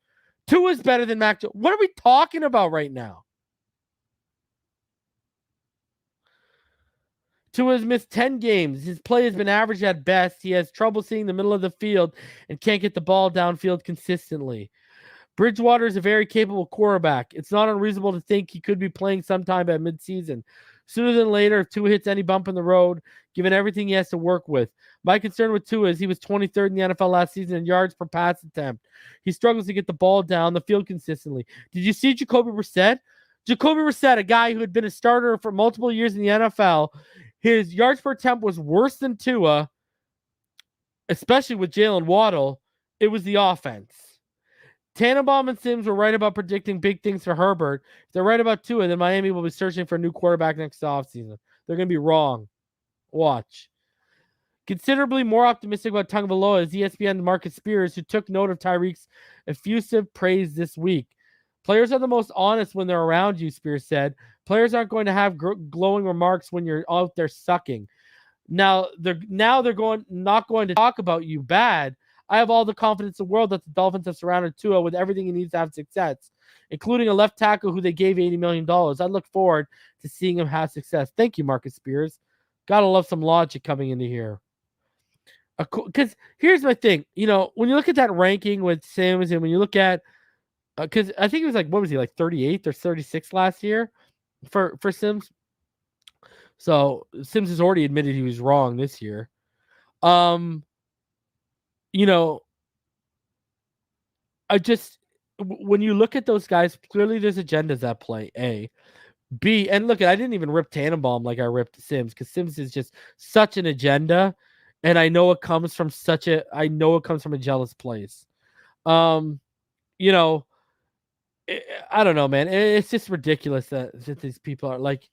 Tua is better than Mac Jones. What are we talking about right now? Tua has missed 10 games. His play has been average at best. He has trouble seeing the middle of the field and can't get the ball downfield consistently. Bridgewater is a very capable quarterback. It's not unreasonable to think he could be playing sometime at midseason. Sooner than later, if Tua hits any bump in the road, given everything he has to work with. My concern with Tua is he was 23rd in the NFL last season in yards per pass attempt. He struggles to get the ball down the field consistently. Did you see Jacoby Brissett? Jacoby Brissett, a guy who had been a starter for multiple years in the NFL, his yards per attempt was worse than Tua, especially with Jalen Waddle. It was the offense. Tannenbaum and Sims were right about predicting big things for Herbert. If they're right about Tua, then Miami will be searching for a new quarterback next offseason. They're going to be wrong. Watch. Considerably more optimistic about Tagovailoa is ESPN's Marcus Spears, who took note of Tyreek's effusive praise this week. Players are the most honest when they're around you, Spears said. Players aren't going to have glowing remarks when you're out there sucking. Now they're not going to talk about you bad. I have all the confidence in the world that the Dolphins have surrounded Tua with everything he needs to have success, including a left tackle who they gave $80 million. I look forward to seeing him have success. Thank you, Marcus Spears. Gotta love some logic coming into here. Because here's my thing. You know, when you look at that ranking with Sims and when you look at, because I think it was like, what was he, like 38th or 36th last year for Sims? So Sims has already admitted he was wrong this year. You know, when you look at those guys, clearly there's agendas at play. A, B, and look, I didn't even rip Tannenbaum like I ripped Sims, because Sims is just such an agenda, and I know it comes from a jealous place. You know, I don't know, man. It's just ridiculous that these people are like,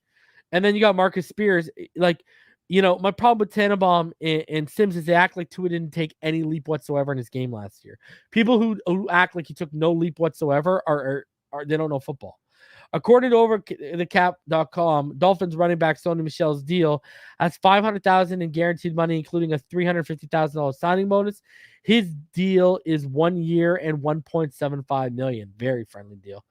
and then you got Marcus Spears. Like, my problem with Tannenbaum and Sims is they act like Tua didn't take any leap whatsoever in his game last year. People who act like he took no leap whatsoever are they don't know football. According to overthecap.com, Dolphins running back Sony Michel's deal has $500,000 in guaranteed money, including a $350,000 signing bonus. His deal is 1 year and $1.75 million. Very friendly deal.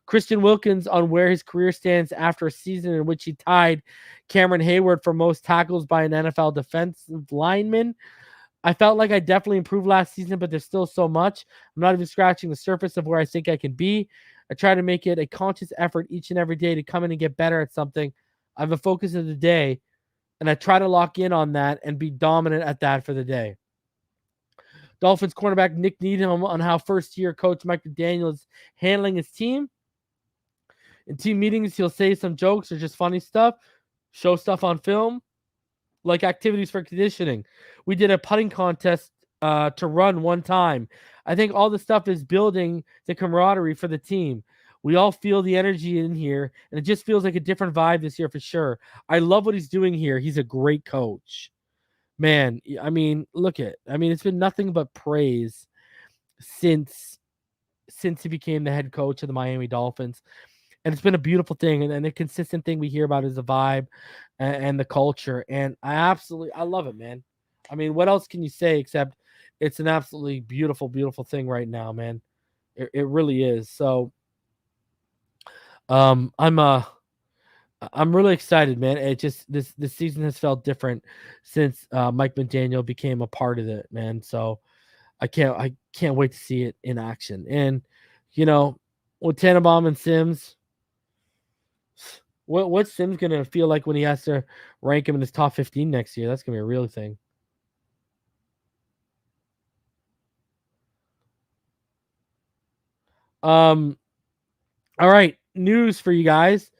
Christian Wilkins on where his career stands after a season in which he tied Cameron Hayward for most tackles by an NFL defensive lineman. I felt like I definitely improved last season, but there's still so much. I'm not even scratching the surface of where I think I can be. I try to make it a conscious effort each and every day to come in and get better at something. I have a focus of the day, and I try to lock in on that and be dominant at that for the day. Dolphins cornerback Nick Needham on how first-year coach Mike McDaniel is handling his team. In team meetings, he'll say some jokes or just funny stuff, show stuff on film, like activities for conditioning. We did a putting contest to run one time. I think all the stuff is building the camaraderie for the team. We all feel the energy in here, and it just feels like a different vibe this year for sure. I love what he's doing here. He's a great coach. Man, it's been nothing but praise since he became the head coach of the Miami Dolphins. And it's been a beautiful thing. And the consistent thing we hear about is the vibe and the culture. And I love it, man. I mean, what else can you say except it's an absolutely beautiful, beautiful thing right now, man. It really is. So I'm really excited, man. It just this season has felt different since Mike McDaniel became a part of it, man. So I can't wait to see it in action. And with Tannenbaum and Sims, what's Sims gonna feel like when he has to rank him in his top 15 next year? That's gonna be a real thing. All right, news for you guys.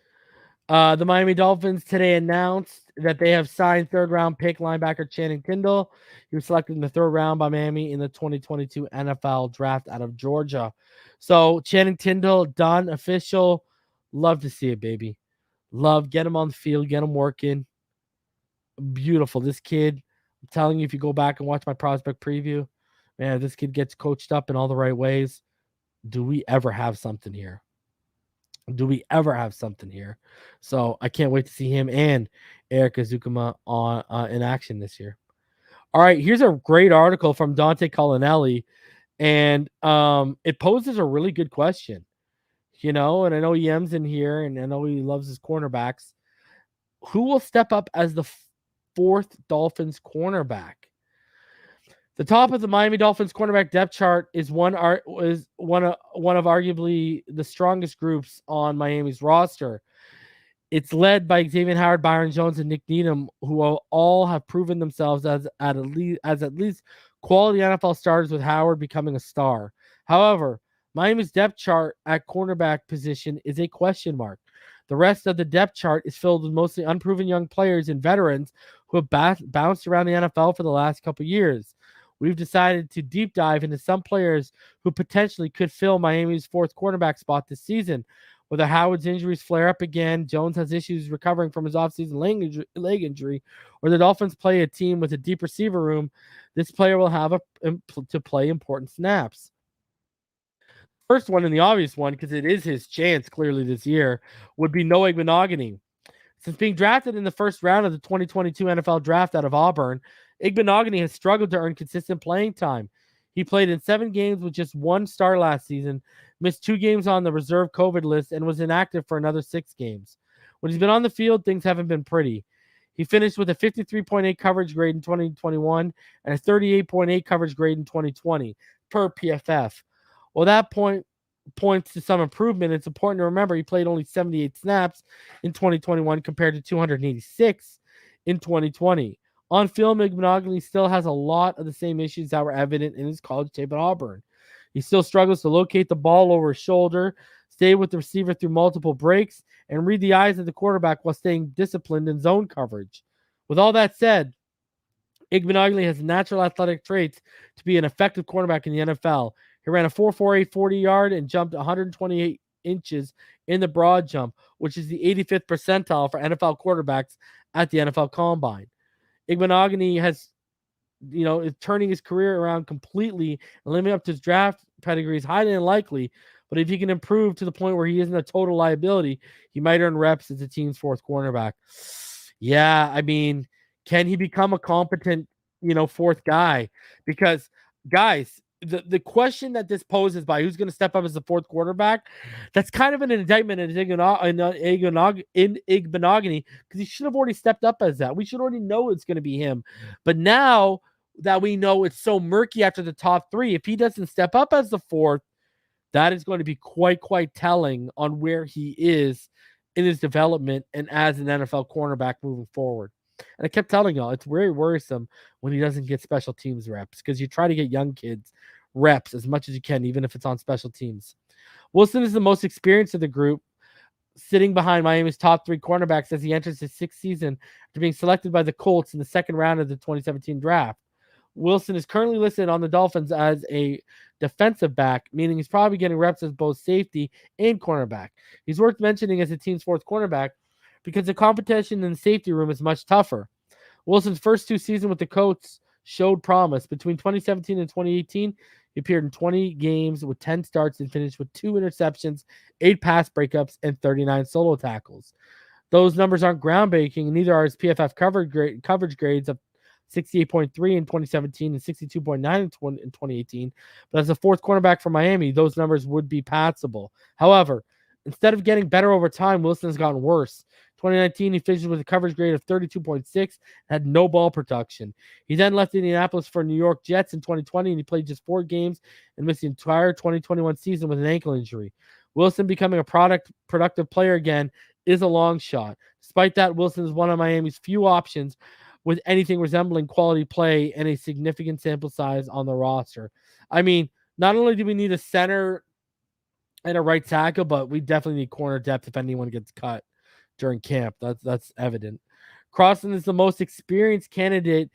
The Miami Dolphins today announced that they have signed third-round pick linebacker Channing Tindall. He was selected in the third round by Miami in the 2022 NFL Draft out of Georgia. So Channing Tindall done, official. Love to see it, baby. Get him on the field, get him working. Beautiful. This kid, I'm telling you, if you go back and watch my prospect preview, man, this kid gets coached up in all the right ways. Do we ever have something here? So I can't wait to see him and Eric Azukama on in action this year. All right, here's a great article from Dante Collinelli, and it poses a really good question. And I know EM's in here, and I know he loves his cornerbacks. Who will step up as the fourth Dolphins cornerback? The top of the Miami Dolphins cornerback depth chart is one of arguably the strongest groups on Miami's roster. It's led by Xavier Howard, Byron Jones, and Nick Needham, who all have proven themselves as at least quality NFL starters, with Howard becoming a star. However, Miami's depth chart at cornerback position is a question mark. The rest of the depth chart is filled with mostly unproven young players and veterans who have bounced around the NFL for the last couple years. We've decided to deep dive into some players who potentially could fill Miami's fourth cornerback spot this season. Whether Howard's injuries flare up again, Jones has issues recovering from his offseason leg injury, or the Dolphins play a team with a deep receiver room, this player will have to play important snaps. First one, and the obvious one, because it is his chance clearly this year, would be Noah Igbenogany. Since being drafted in the first round of the 2022 NFL Draft out of Auburn, Igbenogany has struggled to earn consistent playing time. He played in 7 games with just 1 start last season, missed 2 games on the reserve COVID list, and was inactive for another 6 games. When he's been on the field, things haven't been pretty. He finished with a 53.8 coverage grade in 2021 and a 38.8 coverage grade in 2020 per PFF. Well, that points to some improvement. It's important to remember he played only 78 snaps in 2021 compared to 286 in 2020. On film, Igbenogany still has a lot of the same issues that were evident in his college tape at Auburn. He still struggles to locate the ball over his shoulder, stay with the receiver through multiple breaks, and read the eyes of the quarterback while staying disciplined in zone coverage. With all that said, Igbenogany has natural athletic traits to be an effective cornerback in the NFL. He ran a 4.48 40-yard and jumped 128 inches in the broad jump, which is the 85th percentile for NFL quarterbacks at the NFL Combine. Igbenogany is turning his career around completely and living up to his draft pedigree is highly unlikely. But if he can improve to the point where he isn't a total liability, he might earn reps as the team's fourth cornerback. Yeah, I mean, can he become a competent, fourth guy? Because, guys, the question that this poses by who's going to step up as the fourth quarterback, that's kind of an indictment in Igbenogany, because he should have already stepped up as that. We should already know it's going to be him. But now that we know it's so murky after the top three, if he doesn't step up as the fourth, that is going to be quite telling on where he is in his development and as an NFL cornerback moving forward. And I kept telling y'all, it's very worrisome when he doesn't get special teams reps, because you try to get young kids reps as much as you can, even if it's on special teams. Wilson is the most experienced of the group, sitting behind Miami's top three cornerbacks as he enters his sixth season after being selected by the Colts in the second round of the 2017 draft. Wilson is currently listed on the Dolphins as a defensive back, meaning he's probably getting reps as both safety and cornerback. He's worth mentioning as the team's fourth cornerback because the competition in the safety room is much tougher. Wilson's first two seasons with the Colts showed promise. Between 2017 and 2018, he appeared in 20 games with 10 starts and finished with 2 interceptions, 8 pass breakups, and 39 solo tackles. Those numbers aren't groundbreaking, and neither are his PFF coverage grades of 68.3 in 2017 and 62.9 in 2018. But as a fourth cornerback for Miami, those numbers would be passable. However, instead of getting better over time, Wilson has gotten worse. 2019, he finished with a coverage grade of 32.6, had no ball production. He then left Indianapolis for New York Jets in 2020, and he played just 4 games and missed the entire 2021 season with an ankle injury. Wilson becoming a productive player again is a long shot. Despite that, Wilson is one of Miami's few options with anything resembling quality play and a significant sample size on the roster. I mean, not only do we need a center and a right tackle, but we definitely need corner depth if anyone gets cut during camp. That's evident. Crossan is the most experienced candidate,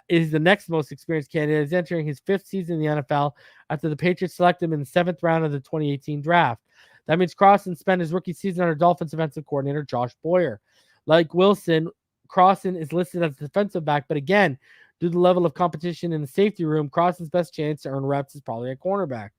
is the next most experienced candidate. Is entering his 5th season in the NFL after the Patriots selected him in the 7th round of the 2018 draft. That means Crossan spent his rookie season under Dolphins defensive coordinator Josh Boyer. Like Wilson, Crossan is listed as a defensive back, but again, due to the level of competition in the safety room, Crossan's best chance to earn reps is probably at cornerback.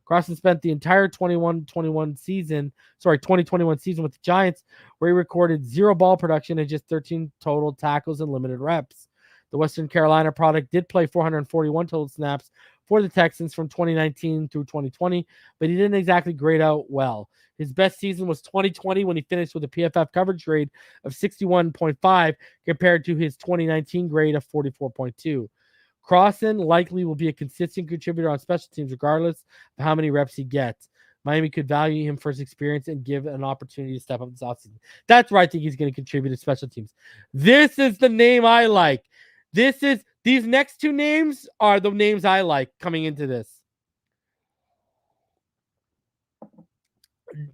Crossan spent the entire 2021 season with the Giants, where he recorded 0 ball production and just 13 total tackles and limited reps. The Western Carolina product did play 441 total snaps for the Texans from 2019 through 2020, but he didn't exactly grade out well. His best season was 2020 when he finished with a PFF coverage grade of 61.5 compared to his 2019 grade of 44.2. Crossan likely will be a consistent contributor on special teams regardless of how many reps he gets. Miami could value him for his experience and give an opportunity to step up this offseason. That's where I think he's going to contribute to special teams. This is the name I like. These next 2 names are the names I like coming into this.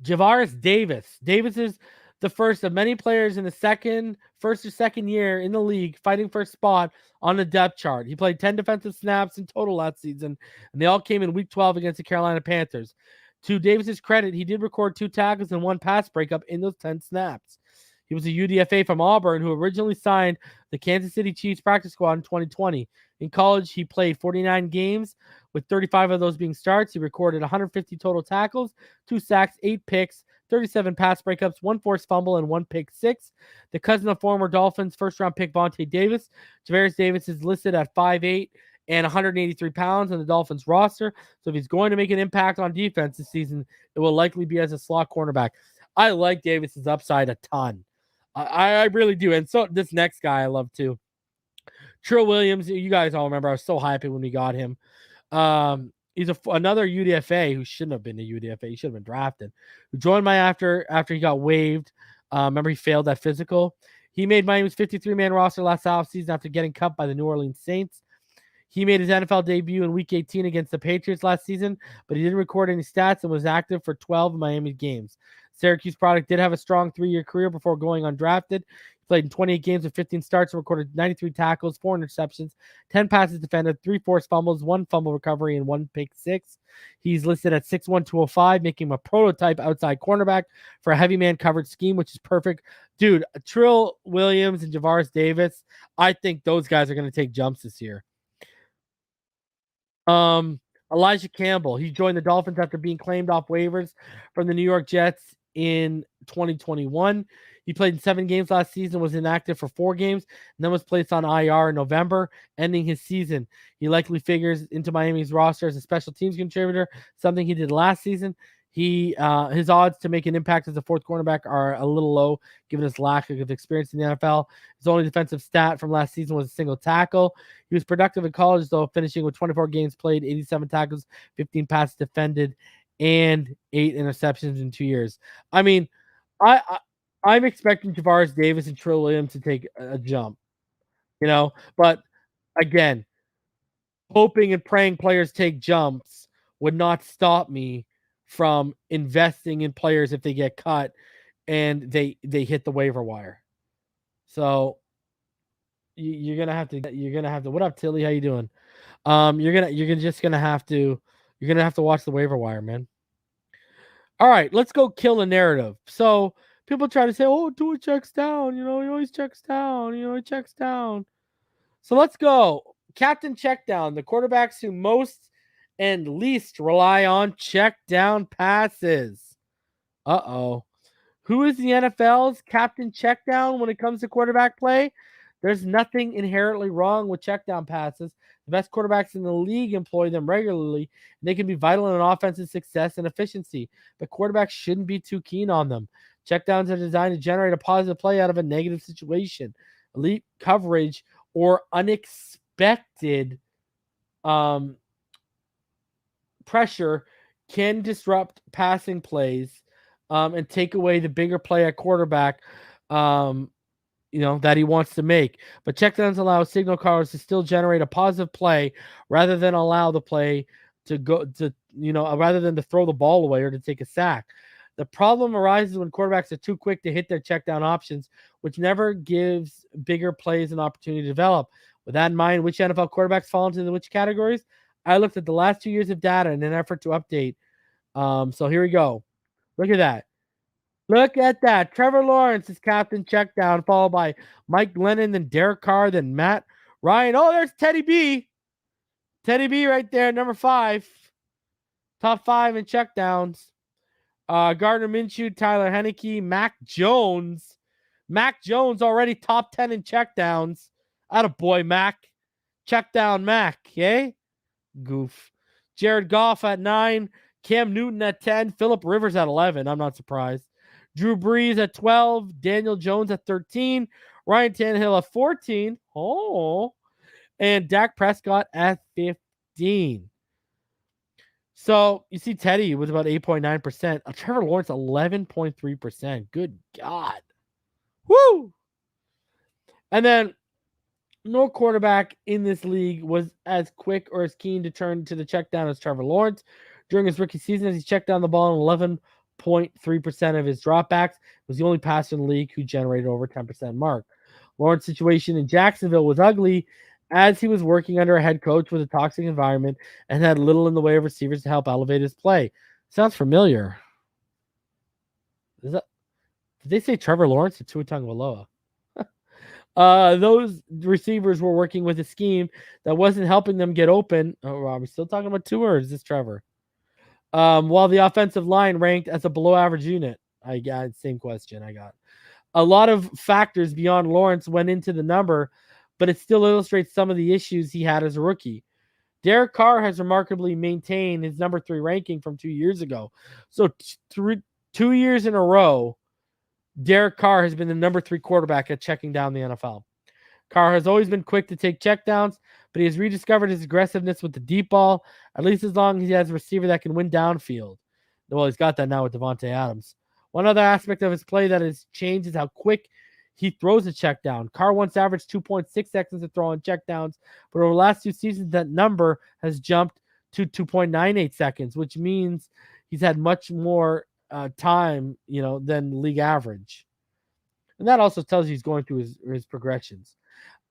Javaris Davis. Davis is the first of many players in the first or second year in the league fighting for a spot on the depth chart. He played 10 defensive snaps in total last season, and they all came in week 12 against the Carolina Panthers. To Davis's credit, he did record 2 tackles and 1 pass breakup in those 10 snaps. He was a UDFA from Auburn who originally signed the Kansas City Chiefs practice squad in 2020. In college, he played 49 games, with 35 of those being starts. He recorded 150 total tackles, 2 sacks, 8 picks, 37 pass breakups, 1 forced fumble, and 1 pick six. The cousin of former Dolphins first-round pick Vontae Davis, Javaris Davis is listed at 5'8" and 183 pounds on the Dolphins roster. So if he's going to make an impact on defense this season, it will likely be as a slot cornerback. I like Davis's upside a ton. I really do. And so this next guy I love too. Trill Williams, you guys all remember I was so happy when we got him. He's another UDFA who shouldn't have been a UDFA. He should have been drafted. Who joined after he got waived. Remember he failed that physical. He made Miami's 53-man roster last offseason after getting cut by the New Orleans Saints. He made his NFL debut in Week 18 against the Patriots last season, but he didn't record any stats and was active for 12 Miami games. Syracuse product did have a strong 3-year career before going undrafted. He played in 28 games with 15 starts and recorded 93 tackles, 4 interceptions, 10 passes defended, 3 forced fumbles, 1 fumble recovery, and 1 pick six. He's listed at 6'1", 205, making him a prototype outside cornerback for a heavy man coverage scheme, which is perfect. Dude, Trill Williams and Javaris Davis, I think those guys are going to take jumps this year. Elijah Campbell, he joined the Dolphins after being claimed off waivers from the New York Jets in 2021. He played in 7 games last season, was inactive for 4 games, and then was placed on IR in November, ending his season. He likely figures into Miami's roster as a special teams contributor, something he did last season. His odds to make an impact as a fourth cornerback are a little low, given his lack of experience in the NFL. His only defensive stat from last season was a single tackle. He was productive in college, though, finishing with 24 games played, 87 tackles, 15 passes defended, and 8 interceptions in 2 years. I mean, I'm expecting Javaris Davis and Trill Williams to take a jump, but again, hoping and praying players take jumps would not stop me from investing in players if they get cut and they hit the waiver wire. So you're gonna have to. What up, Tilly? How you doing? You're gonna have to watch the waiver wire, man. All right, let's go kill the narrative. So people try to say, "Oh, Tua checks down." He always checks down. He checks down. So let's go. Captain Checkdown, the quarterbacks who most and least rely on check down passes. Who is the NFL's Captain Checkdown when it comes to quarterback play? There's nothing inherently wrong with check down passes. The best quarterbacks in the league employ them regularly, and they can be vital in an offense's success and efficiency, but quarterbacks shouldn't be too keen on them. Checkdowns are designed to generate a positive play out of a negative situation. Elite coverage or unexpected pressure can disrupt passing plays and take away the bigger play at quarterback that he wants to make. But checkdowns allow signal callers to still generate a positive play rather than allow the play to go to rather than to throw the ball away or to take a sack. The problem arises when quarterbacks are too quick to hit their checkdown options, which never gives bigger plays an opportunity to develop. With that in mind, which NFL quarterbacks fall into which categories? I looked at the last 2 years of data in an effort to update. So here we go. Look at that. Look at that. Trevor Lawrence is captain checkdown, followed by Mike Glennon, then Derek Carr, then Matt Ryan. Oh, there's Teddy B. Teddy B right there, number 5. Top 5 in checkdowns. Gardner Minshew, Tyler Heineke, Mac Jones. Mac Jones already top 10 in checkdowns. Attaboy, Mac. Checkdown Mac, okay? Goof. Jared Goff at 9. Cam Newton at 10. Phillip Rivers at 11. I'm not surprised. Drew Brees at 12. Daniel Jones at 13. Ryan Tannehill at 14. Oh. And Dak Prescott at 15. So you see Teddy with about 8.9%. Trevor Lawrence 11.3%. Good God. Woo! And then no quarterback in this league was as quick or as keen to turn to the check down as Trevor Lawrence. During his rookie season, as he checked down the ball in 11.3% of his dropbacks, was the only passer in the league who generated over 10% mark. Lawrence's situation in Jacksonville was ugly as he was working under a head coach with a toxic environment and had little in the way of receivers to help elevate his play. Sounds familiar. Did they say Trevor Lawrence or Tua Tagovailoa? Those receivers were working with a scheme that wasn't helping them get open. Oh, are we still talking about Tua or is this Trevor? While the offensive line ranked as a below average unit. I got same question I got. A lot of factors beyond Lawrence went into the number, but it still illustrates some of the issues he had as a rookie. Derek Carr has remarkably maintained his number 3 ranking from 2 years ago. So 2 years in a row, Derek Carr has been the number 3 quarterback at checking down the NFL. Carr has always been quick to take checkdowns, but he has rediscovered his aggressiveness with the deep ball, at least as long as he has a receiver that can win downfield. Well, he's got that now with Devontae Adams. One other aspect of his play that has changed is how quick he throws a check down. Carr once averaged 2.6 seconds to throw on check downs, but over the last 2 seasons, that number has jumped to 2.98 seconds, which means he's had much more time, than league average. And that also tells you he's going through his progressions.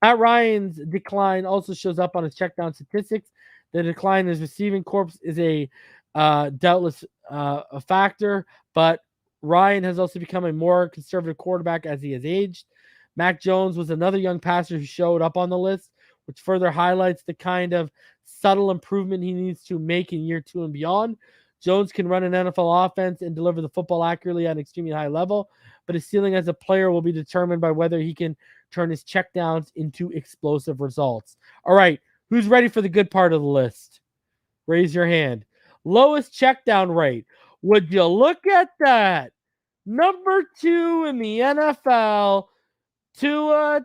Matt Ryan's decline also shows up on his check down statistics. The decline in his receiving corps is a doubtless a factor, but Ryan has also become a more conservative quarterback as he has aged. Mac Jones was another young passer who showed up on the list, which further highlights the kind of subtle improvement he needs to make in year 2 and beyond. Jones can run an NFL offense and deliver the football accurately at an extremely high level, but his ceiling as a player will be determined by whether he can turn his checkdowns into explosive results. All right, who's ready for the good part of the list? Raise your hand. Lowest checkdown rate. Would you look at that? Number 2 in the NFL, Tua.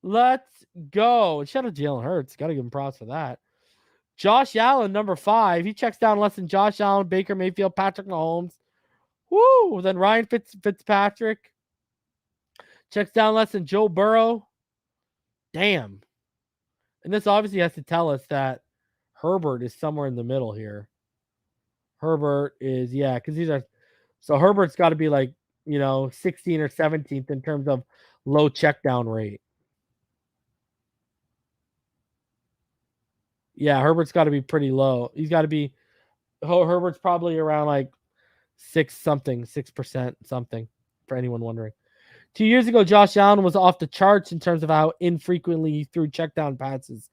Let's go. Shout out Jalen Hurts. Got to give him props for that. Josh Allen, number 5. He checks down less than Josh Allen, Baker Mayfield, Patrick Mahomes. Woo! Then Ryan Fitzpatrick checks down less than Joe Burrow. Damn. And this obviously has to tell us that Herbert is somewhere in the middle here. Herbert is, because these are, so Herbert's got to be like, 16 or 17th in terms of low checkdown rate. Yeah, Herbert's got to be pretty low. He's got to be, Herbert's probably around like 6% something, for anyone wondering. 2 years ago, Josh Allen was off the charts in terms of how infrequently he threw checkdown passes,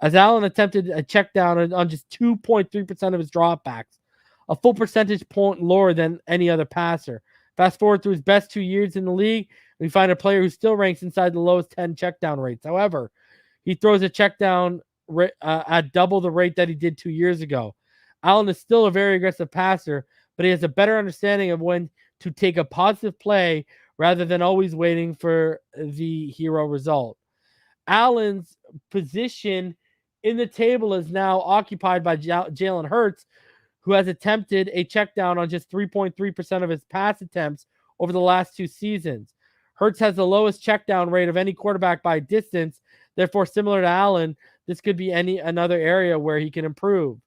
as Allen attempted a checkdown on just 2.3% of his dropbacks, a full percentage point lower than any other passer. Fast forward through his best 2 years in the league, we find a player who still ranks inside the lowest 10 checkdown rates. However, he throws a checkdown at double the rate that he did 2 years ago. Allen is still a very aggressive passer, but he has a better understanding of when to take a positive play rather than always waiting for the hero result. Allen's position in the table is now occupied by Jalen Hurts, who has attempted a check down on just 3.3% of his pass attempts over the last 2 seasons. Hurts has the lowest check down rate of any quarterback by distance. Therefore, similar to Allen, this could be another area where he can improve.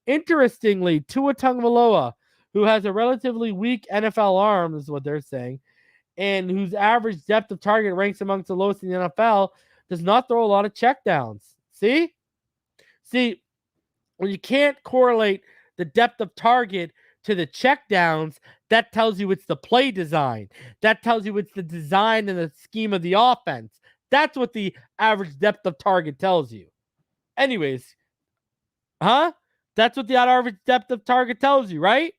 Interestingly, Tua Tagovailoa, who has a relatively weak NFL arm, is what they're saying, and whose average depth of target ranks amongst the lowest in the NFL, does not throw a lot of checkdowns. See, when you can't correlate the depth of target to the checkdowns, that tells you it's the play design. That tells you it's the design and the scheme of the offense. That's what the average depth of target tells you. Anyways, that's what the average depth of target tells you, right?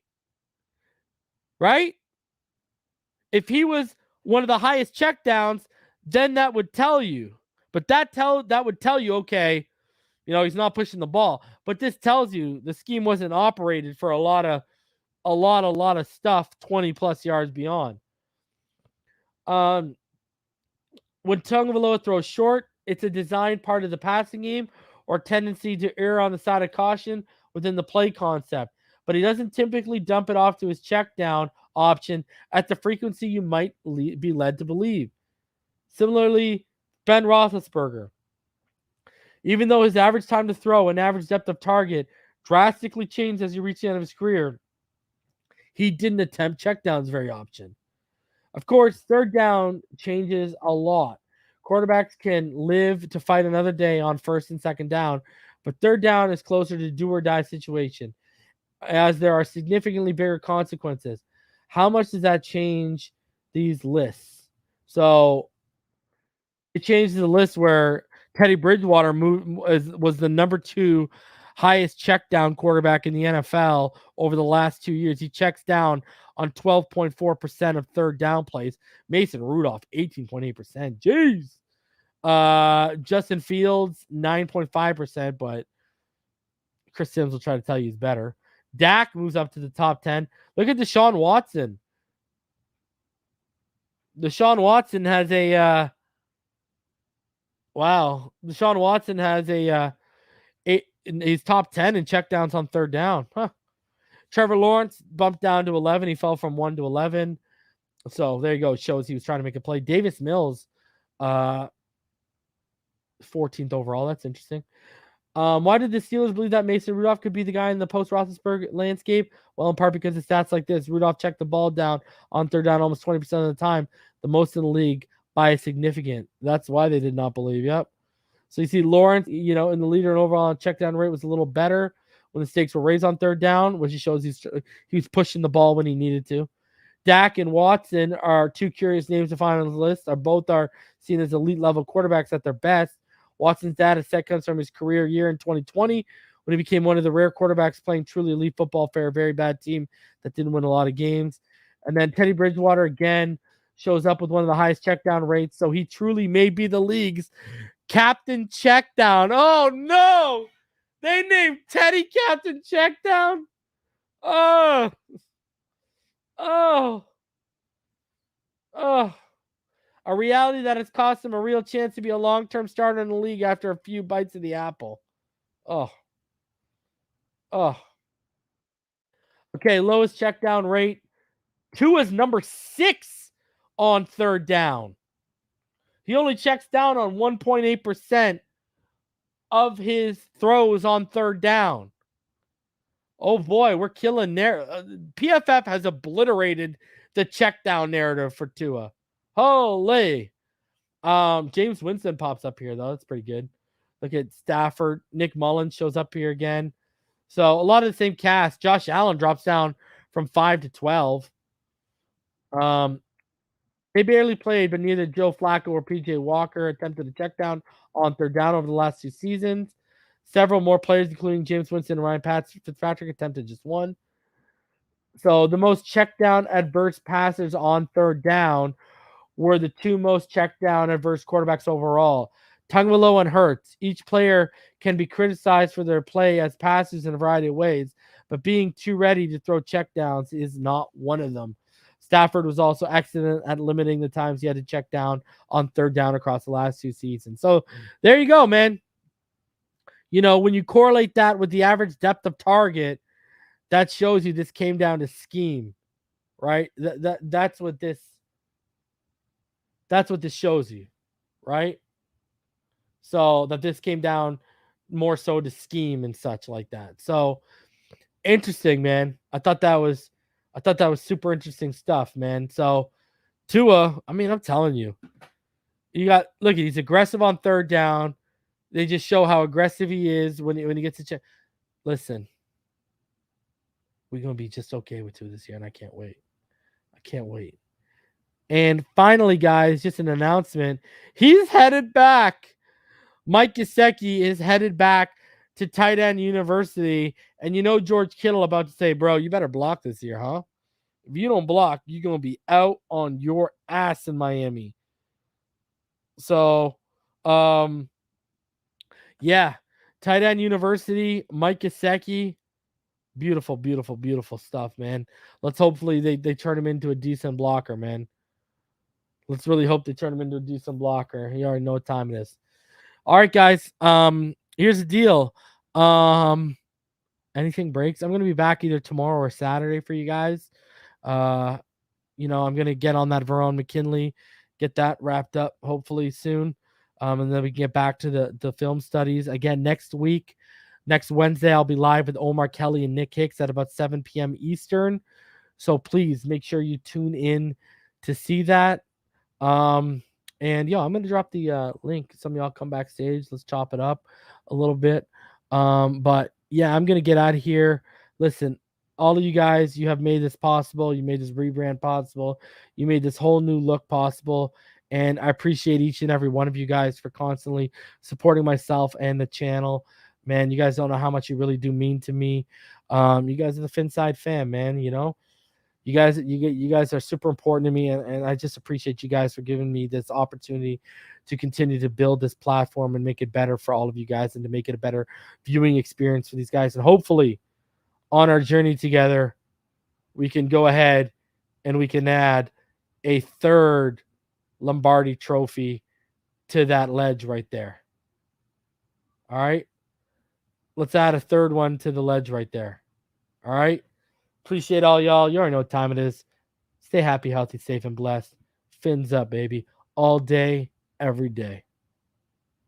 Right? If he was one of the highest checkdowns, then that would tell you. But that would tell you, okay, he's not pushing the ball. But this tells you the scheme wasn't operated for a lot of stuff 20 plus yards beyond. When Tagovailoa throws short, it's a design part of the passing game or tendency to err on the side of caution within the play concept. But he doesn't typically dump it off to his check down option at the frequency you might be led to believe. Similarly, Ben Roethlisberger. Even though his average time to throw and average depth of target drastically changed as he reached the end of his career, he didn't attempt checkdowns very often. Of course, third down changes a lot. Quarterbacks can live to fight another day on first and second down, but third down is closer to do or die situation, as there are significantly bigger consequences. How much does that change these lists? So it changes the list where Teddy Bridgewater was the number 2 highest check down quarterback in the NFL over the last 2 years. He checks down on 12.4% of third down plays. Mason Rudolph, 18.8%. Jeez. Justin Fields, 9.5%, but Chris Sims will try to tell you he's better. Dak moves up to the top 10. Look at Deshaun Watson. Deshaun Watson has a Deshaun Watson has he's top 10 in checkdowns on third down. Trevor Lawrence bumped down to 11. He fell from 1 to 11. So there you go. It shows he was trying to make a play. Davis Mills, 14th overall. That's interesting. Why did the Steelers believe that Mason Rudolph could be the guy in the post-Roethlisberger landscape? Well, in part because of stats like this. Rudolph checked the ball down on third down almost 20% of the time, the most in the league by a significant. That's why they did not believe. Yep. So you see Lawrence, in the leader and overall check down rate was a little better when the stakes were raised on third down, which shows he was pushing the ball when he needed to. Dak and Watson are two curious names to find on the list. Both are seen as elite level quarterbacks at their best. Watson's data set comes from his career year in 2020 when he became one of the rare quarterbacks playing truly elite football for a very bad team that didn't win a lot of games. And then Teddy Bridgewater again shows up with one of the highest checkdown rates, so he truly may be the league's Captain Checkdown. Oh no! They named Teddy Captain Checkdown. Oh. A reality that has cost him a real chance to be a long-term starter in the league after a few bites of the apple. Okay, lowest checkdown rate. Tua's number 6 on third down. He only checks down on 1.8% of his throws on third down. Oh boy, we're killing there. PFF has obliterated the check down narrative for Tua. Holy. James Winston pops up here, though. That's pretty good. Look at Stafford. Nick Mullins shows up here again. So a lot of the same cast. Josh Allen drops down from 5 to 12. They barely played, but neither Joe Flacco or PJ Walker attempted a check down on third down over the last 2 seasons. Several more players, including James Winston and Ryan Fitzpatrick, attempted just one. So the most check down adverse passers on third down were the 2 most check down adverse quarterbacks overall. Tagovailoa and Hurts. Each player can be criticized for their play as passers in a variety of ways, but being too ready to throw checkdowns is not one of them. Stafford was also excellent at limiting the times he had to check down on third down across the last 2 seasons. So there you go, man. When you correlate that with the average depth of target, that shows you this came down to scheme, right? That's what this shows you, right? So that this came down more so to scheme and such like that. So interesting, man. I thought that was super interesting stuff, man. So Tua, I'm telling you, he's aggressive on third down. They just show how aggressive he is when he gets a check. Listen, we're gonna be just okay with Tua this year, and I can't wait. And finally, guys, just an announcement. He's headed back. Mike Gesicki is headed back to tight end university. And George Kittle about to say, bro, you better block this year, huh? If you don't block, you're going to be out on your ass in Miami. So, yeah. Tight end university, Mike Gesicki. Beautiful, beautiful, beautiful stuff, man. Let's hopefully they turn him into a decent blocker, man. Let's really hope they turn him into a decent blocker. You already know what time it is. All right, guys. Here's the deal. Anything breaks, I'm going to be back either tomorrow or Saturday for you guys. I'm going to get on that Verone McKinley, get that wrapped up hopefully soon. And then we get back to the film studies again next week. Next Wednesday, I'll be live with Omar Kelly and Nick Hicks at about 7 p.m. Eastern. So please make sure you tune in to see that. And I'm going to drop the link. Some of y'all come backstage. Let's chop it up a little bit. But yeah, I'm going to get out of here. Listen, all of you guys, you have made this possible. You made this rebrand possible. You made this whole new look possible. And I appreciate each and every one of you guys for constantly supporting myself and the channel. Man, you guys don't know how much you really do mean to me. You guys are the Finside fam, man. You guys are super important to me, and I just appreciate you guys for giving me this opportunity to continue to build this platform and make it better for all of you guys and to make it a better viewing experience for these guys. And hopefully on our journey together, we can go ahead and we can add a third Lombardi trophy to that ledge right there. All right. Let's add a third one to the ledge right there. All right. Appreciate all y'all. You already know what time it is. Stay happy, healthy, safe, and blessed. Fins up, baby. All day, every day.